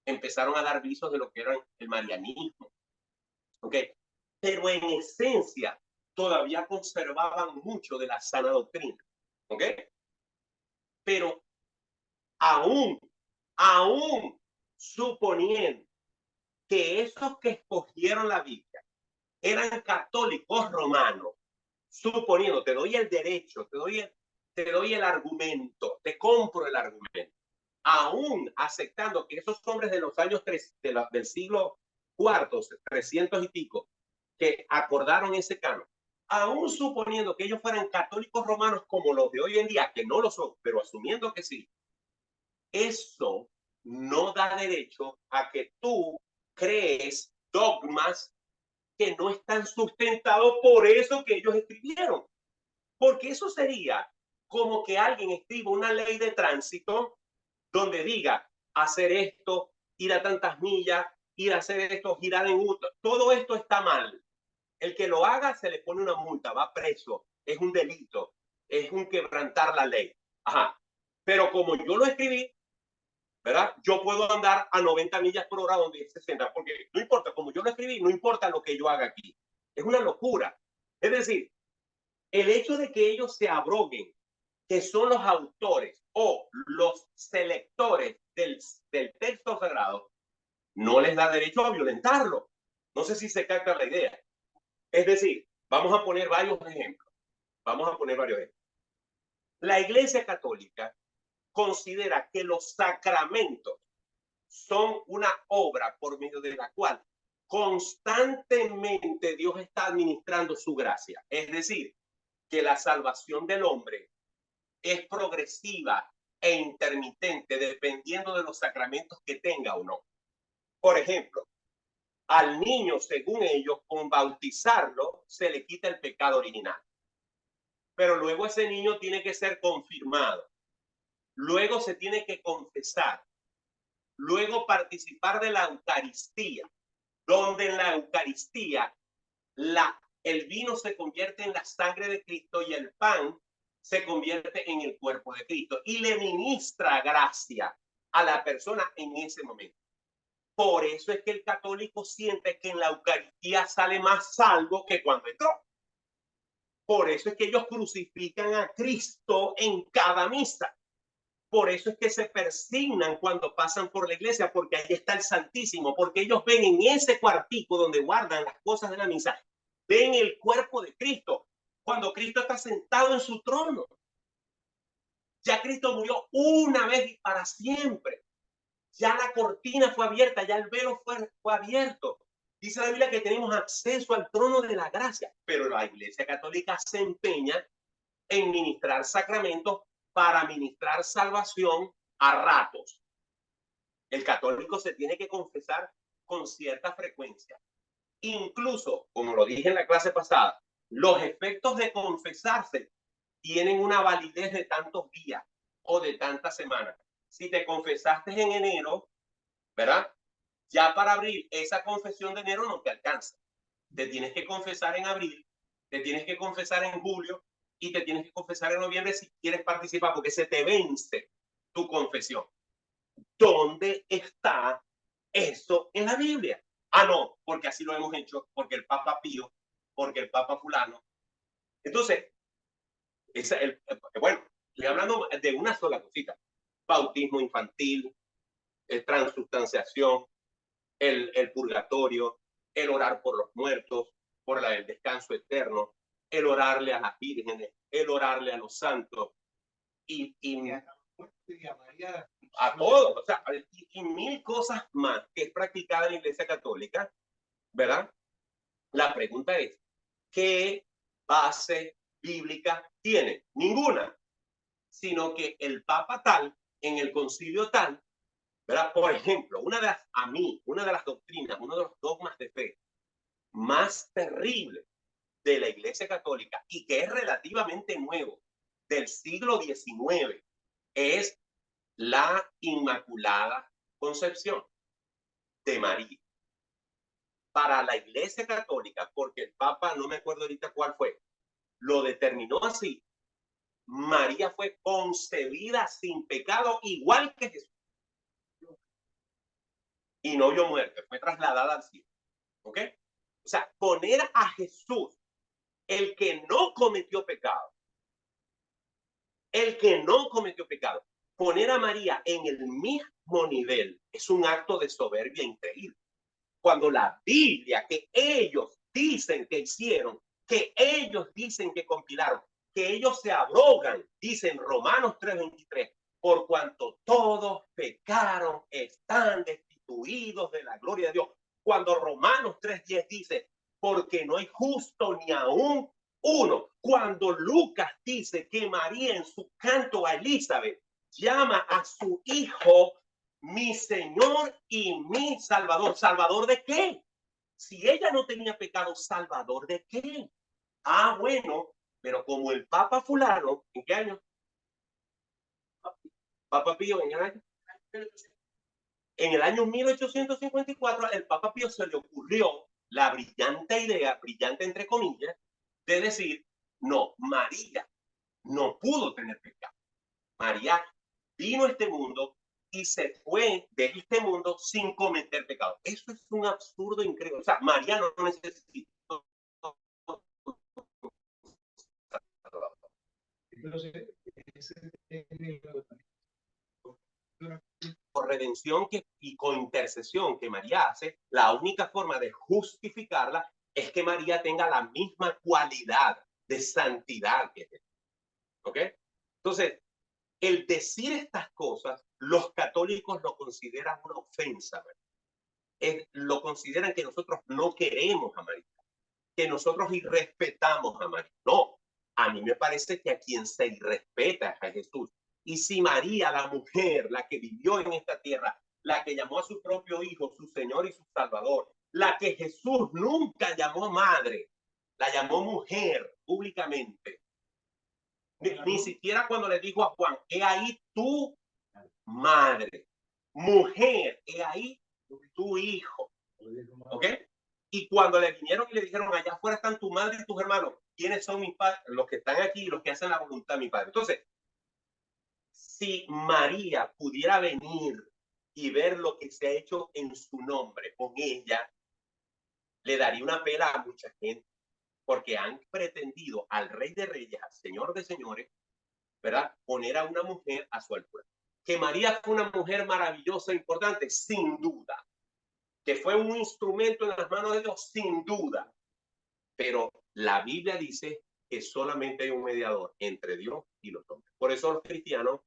[SPEAKER 3] empezaron a dar visos de lo que era el marianismo. ¿Ok? Pero en esencia todavía conservaban mucho de la sana doctrina. ¿Ok? Pero aún suponiendo que esos que escogieron la Biblia eran católicos romanos, suponiendo, te doy el derecho, te doy el argumento, te compro el argumento, aún aceptando que esos hombres de los años del siglo IV, 300 y pico, que acordaron ese canon, aún suponiendo que ellos fueran católicos romanos como los de hoy en día, que no lo son, pero asumiendo que sí, eso no da derecho a que tú crees dogmas que no están sustentados por eso que ellos escribieron. Porque eso sería como que alguien escriba una ley de tránsito donde diga hacer esto, ir a tantas millas, ir a hacer esto, girar en U. Todo esto está mal. El que lo haga se le pone una multa, va preso, es un delito, es un quebrantar la ley. Ajá. Pero como yo lo escribí, ¿verdad? Yo puedo andar a 90 millas por hora donde es 60, porque no importa, como yo lo escribí, no importa lo que yo haga aquí. Es una locura. Es decir, el hecho de que ellos se abroguen, que son los autores o los selectores del texto sagrado, no les da derecho a violentarlo. No sé si se capta la idea. Es decir, vamos a poner varios ejemplos. La Iglesia Católica considera que los sacramentos son una obra por medio de la cual constantemente Dios está administrando su gracia. Es decir, que la salvación del hombre es progresiva e intermitente dependiendo de los sacramentos que tenga o no. Por ejemplo, al niño, según ellos, con bautizarlo se le quita el pecado original. Pero luego ese niño tiene que ser confirmado. Luego se tiene que confesar. Luego participar de la Eucaristía, donde en la Eucaristía el vino se convierte en la sangre de Cristo y el pan se convierte en el cuerpo de Cristo y le ministra gracia a la persona en ese momento. Por eso es que el católico siente que en la Eucaristía sale más salvo que cuando entró. Por eso es que ellos crucifican a Cristo en cada misa. Por eso es que se persignan cuando pasan por la iglesia, porque ahí está el Santísimo, porque ellos ven en ese cuartico donde guardan las cosas de la misa, ven el cuerpo de Cristo, cuando Cristo está sentado en su trono. Ya Cristo murió una vez y para siempre. Ya la cortina fue abierta, ya el velo fue abierto. Dice la Biblia que tenemos acceso al trono de la gracia, pero la Iglesia Católica se empeña en ministrar sacramentos para ministrar salvación a ratos. El católico se tiene que confesar con cierta frecuencia. Incluso, como lo dije en la clase pasada, los efectos de confesarse tienen una validez de tantos días o de tantas semanas. Si te confesaste en enero, ¿verdad? Ya para abril, esa confesión de enero no te alcanza. Te tienes que confesar en abril, te tienes que confesar en julio y te tienes que confesar en noviembre si quieres participar, porque se te vence tu confesión. ¿Dónde está eso en la Biblia? Ah, no, porque así lo hemos hecho, porque el Papa Pío, porque el Papa fulano. Entonces, Bueno, estoy hablando de una sola cosita. Bautismo infantil, transustanciación, el purgatorio, el orar por los muertos, por el descanso eterno, el orarle a las vírgenes, el orarle a los santos y a todos, o sea, y mil cosas más que es practicada en la Iglesia Católica, ¿verdad? La pregunta es, ¿qué base bíblica tiene? Ninguna, sino que el Papa tal, en el concilio tal, ¿verdad? Por ejemplo, una de las doctrinas, uno de los dogmas de fe más terribles de la Iglesia Católica y que es relativamente nuevo, del siglo XIX, es la Inmaculada Concepción de María. Para la Iglesia Católica, porque el Papa, no me acuerdo ahorita cuál fue, lo determinó así: María fue concebida sin pecado igual que Jesús. Y no vio muerte, fue trasladada al cielo. ¿Ok? O sea, poner a Jesús, el que no cometió pecado, poner a María en el mismo nivel es un acto de soberbia increíble. Cuando la Biblia, que ellos dicen que hicieron, que ellos dicen que compilaron, que ellos se abrogan, dicen Romanos 3:23, por cuanto todos pecaron, están destituidos de la gloria de Dios. Cuando Romanos 3:10 dice, porque no hay justo ni aún uno. Cuando Lucas dice que María en su canto a Elizabeth llama a su hijo mi Señor y mi Salvador. ¿Salvador de qué? Si ella no tenía pecado, ¿salvador de qué? Ah, bueno, pero como el Papa fulano, ¿en qué año? Papa Pío, ¿en el año? En el año 1854, el Papa Pío se le ocurrió la brillante idea, brillante entre comillas, de decir, no, María no pudo tener pecado. María vino a este mundo y se fue de este mundo sin cometer pecado. Eso es un absurdo increíble. O sea, María no necesita. Por redención y con intercesión que María hace, la única forma de justificarla es que María tenga la misma cualidad de santidad que Jesús. ¿Ok? Entonces, el decir estas cosas, los católicos lo consideran una ofensa. Lo consideran que nosotros no queremos a María, que nosotros irrespetamos a María. No, a mí me parece que a quien se irrespeta es a Jesús. Y si María, la mujer, la que vivió en esta tierra, la que llamó a su propio hijo, su Señor y su Salvador, la que Jesús nunca llamó madre, la llamó mujer públicamente. Ni siquiera cuando le dijo a Juan, he ahí tu madre. Mujer, he ahí tu hijo. ¿Ok? Y cuando le vinieron y le dijeron, allá afuera están tu madre y tus hermanos, ¿quiénes son mis padres? Los que están aquí, los que hacen la voluntad de mi padre. Entonces, si María pudiera venir y ver lo que se ha hecho en su nombre con ella, le daría una pela a mucha gente, porque han pretendido al Rey de Reyes, al Señor de Señores, ¿verdad? Poner a una mujer a su altura. Que María fue una mujer maravillosa e importante, sin duda. Que fue un instrumento en las manos de Dios, sin duda. Pero la Biblia dice que solamente hay un mediador entre Dios y los hombres. Por eso los cristianos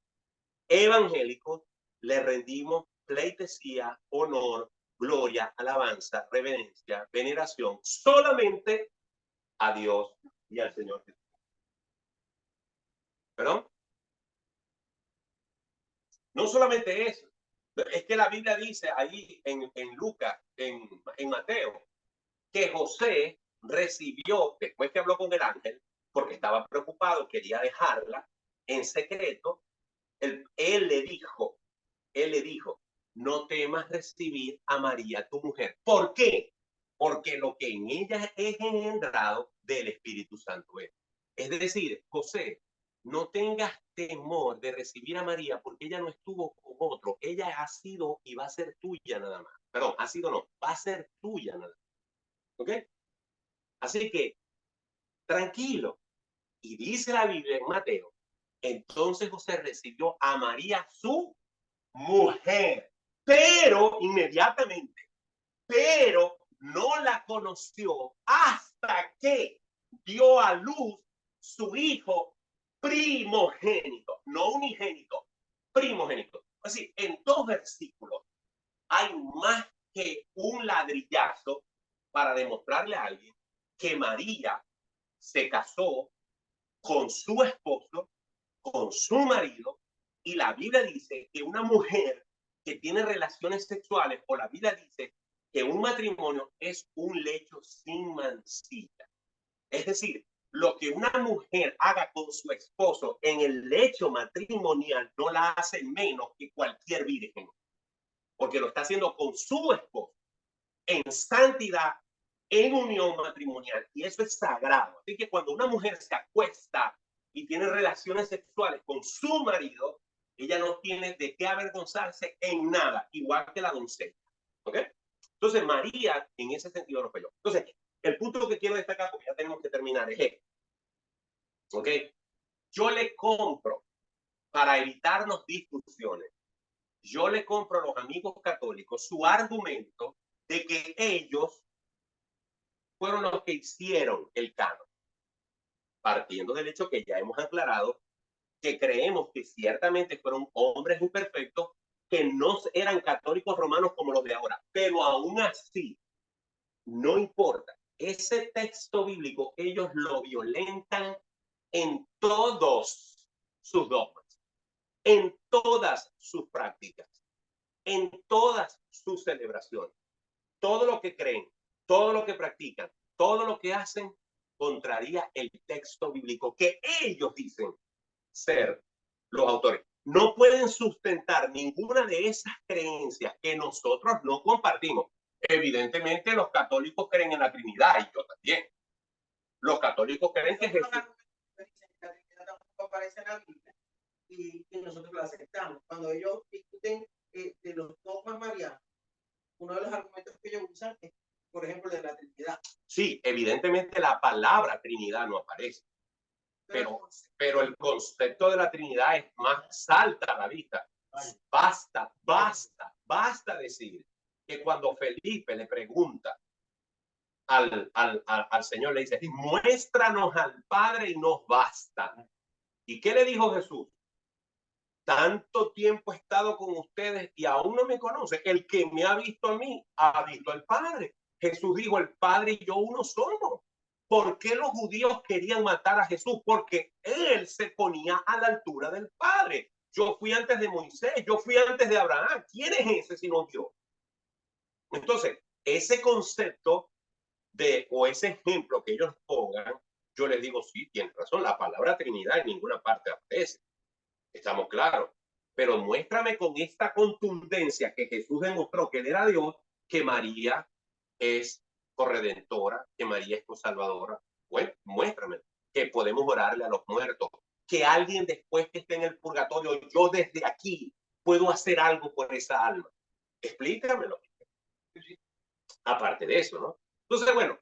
[SPEAKER 3] evangélicos le rendimos pleitesía, honor, gloria, alabanza, reverencia, veneración solamente a Dios y al Señor Jesús. ¿Perdón? No solamente eso, es que la Biblia dice ahí en Lucas, en Mateo, que José recibió, después que habló con el ángel, porque estaba preocupado, quería dejarla en secreto, él le dijo, no temas recibir a María, tu mujer. ¿Por qué? Porque lo que en ella es engendrado del Espíritu Santo es. Es decir, José, no tengas temor de recibir a María porque ella no estuvo con otro. Ella ha sido y va a ser tuya nada más. Perdón, ha sido no, va a ser tuya nada más. ¿Ok? Así que, tranquilo. Y dice la Biblia en Mateo, entonces José recibió a María, su mujer, pero inmediatamente, pero no la conoció hasta que dio a luz su hijo primogénito, no unigénito, primogénito. Así, en 2 versículos hay más que un ladrillazo para demostrarle a alguien que María se casó con su esposo, con su marido, y la Biblia dice que una mujer que tiene relaciones sexuales, o la Biblia dice que un matrimonio es un lecho sin mancilla. Es decir, lo que una mujer haga con su esposo en el lecho matrimonial no la hace menos que cualquier virgen, porque lo está haciendo con su esposo, en santidad, en unión matrimonial, y eso es sagrado. Así que cuando una mujer se acuesta y tiene relaciones sexuales con su marido, ella no tiene de qué avergonzarse en nada, igual que la doncella. ¿Ok? Entonces, María, en ese sentido, no falló. Entonces, el punto que quiero destacar, porque ya tenemos que terminar, es este. ¿Ok? Yo le compro, para evitarnos discusiones, yo le compro a los amigos católicos su argumento de que ellos fueron los que hicieron el canon, partiendo del hecho que ya hemos aclarado que creemos que ciertamente fueron hombres imperfectos que no eran católicos romanos como los de ahora, pero aún así, no importa, ese texto bíblico ellos lo violentan en todos sus dogmas, en todas sus prácticas, en todas sus celebraciones. Todo lo que creen, todo lo que practican, todo lo que hacen contraría el texto bíblico que ellos dicen ser los autores. No pueden sustentar ninguna de esas creencias que nosotros no compartimos. Evidentemente los católicos creen en la Trinidad, y yo también. Los católicos creen que Jesús...
[SPEAKER 4] La Trinidad tampoco aparece en la Biblia y nosotros la aceptamos. Cuando ellos discuten de los dogmas marianos, uno de los argumentos que ellos usan es, por ejemplo, de la Trinidad.
[SPEAKER 3] Sí, evidentemente la palabra Trinidad no aparece, pero el concepto de la Trinidad es más salta a la vista. Basta decir que cuando Felipe le pregunta al Señor, le dice, muéstranos al Padre y nos basta. ¿Y qué le dijo Jesús? Tanto tiempo he estado con ustedes y aún no me conocen. El que me ha visto a mí, ha visto al Padre. Jesús dijo, el Padre y yo uno somos. ¿Por qué los judíos querían matar a Jesús? Porque él se ponía a la altura del Padre. Yo fui antes de Moisés, yo fui antes de Abraham. ¿Quién es ese sino Dios? Entonces, ese concepto o ese ejemplo que ellos pongan, yo les digo, sí, tienen razón, la palabra Trinidad en ninguna parte aparece. Estamos claros. Pero muéstrame con esta contundencia que Jesús demostró que él era Dios, que María es corredentora, que María es consalvadora. Bueno, muéstrame que podemos orarle a los muertos, que alguien después que esté en el purgatorio, yo desde aquí puedo hacer algo por esa alma. Explícamelo. Aparte de eso, ¿no? Entonces, bueno,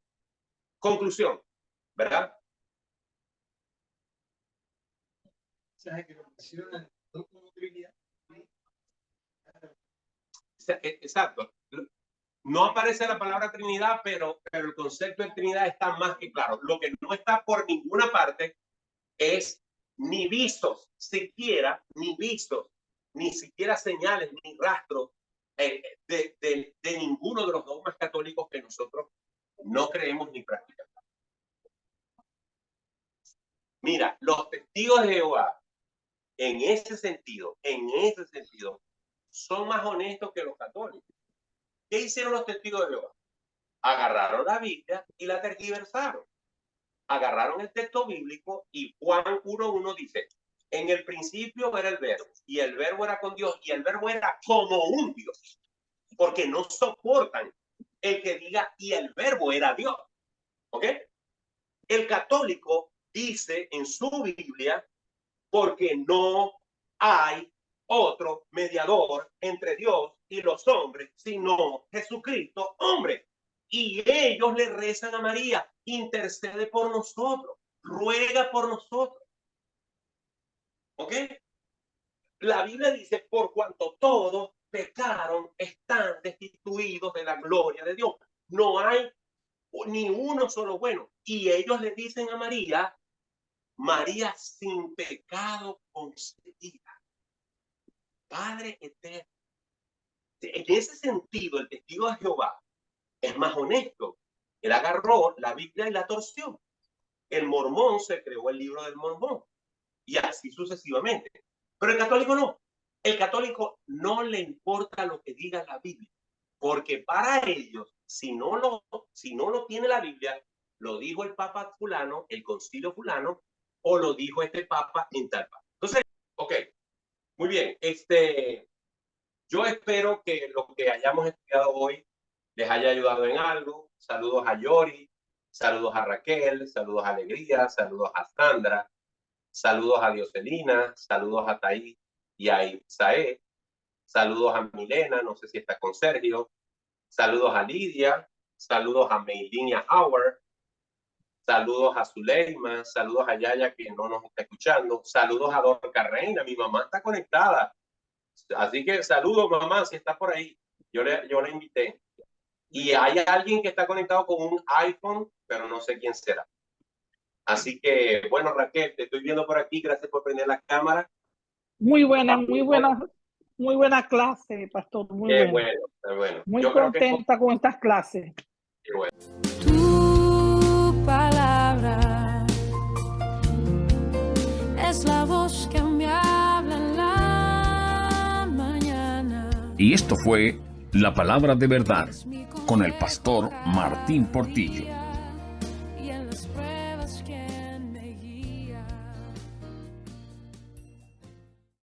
[SPEAKER 3] conclusión, ¿verdad?
[SPEAKER 4] ¿Sabes que lo mencionan como Trinidad?
[SPEAKER 3] Exacto. No aparece la palabra Trinidad, pero el concepto de Trinidad está más que claro. Lo que no está por ninguna parte es ni vistos siquiera, ni siquiera señales, ni rastros de ninguno de los dogmas católicos que nosotros no creemos ni practicamos. Mira, los testigos de Jehová, en ese sentido, son más honestos que los católicos. ¿Qué hicieron los testigos de Jehová? Agarraron la Biblia y la tergiversaron. Agarraron el texto bíblico y Juan 1:1 dice, en el principio era el verbo, y el verbo era con Dios, y el verbo era como un Dios, porque no soportan el que diga, y el verbo era Dios. ¿Ok? El católico dice en su Biblia, porque no hay otro mediador entre Dios y los hombres, sino Jesucristo, hombre. Y ellos le rezan a María, intercede por nosotros. ruega por nosotros. ¿Ok? La Biblia dice, por cuanto todos pecaron, están destituidos de la gloria de Dios. No hay ni uno solo bueno. Y ellos le dicen a María, María sin pecado concebida. Padre eterno. En ese sentido, el testigo de Jehová es más honesto. Él agarró la Biblia y la torció. El mormón se creó el libro del mormón. Y así sucesivamente. Pero el católico no. El católico no le importa lo que diga la Biblia. Porque para ellos, si no lo tiene la Biblia, lo dijo el Papa fulano, el concilio fulano, o lo dijo este Papa en tal Papa. Entonces, ok, muy bien. Yo espero que lo que hayamos estudiado hoy les haya ayudado en algo. Saludos a Yori, saludos a Raquel, saludos a Alegría, saludos a Sandra, saludos a Dioselina, saludos a Taí y a Isaé, saludos a Milena, no sé si está con Sergio, saludos a Lidia, saludos a Meilín y a Howard, saludos a Zuleima, saludos a Yaya que no nos está escuchando, saludos a Dorca Reina, mi mamá está conectada, así que saludos mamá si está por ahí, yo la invité. Y hay alguien que está conectado con un iPhone, pero no sé quién será. Así que, bueno, Raquel, te estoy viendo por aquí. Gracias por prender la cámara.
[SPEAKER 5] Muy buena clase, pastor. Muy
[SPEAKER 3] Qué
[SPEAKER 5] buena.
[SPEAKER 3] bueno.
[SPEAKER 5] Muy
[SPEAKER 3] Yo creo que
[SPEAKER 5] contenta con estas clases.
[SPEAKER 3] qué bueno.
[SPEAKER 1] Tu palabra es la voz que me habla en la mañana.
[SPEAKER 2] Y esto fue La Palabra de Verdad con el pastor Martín Portillo.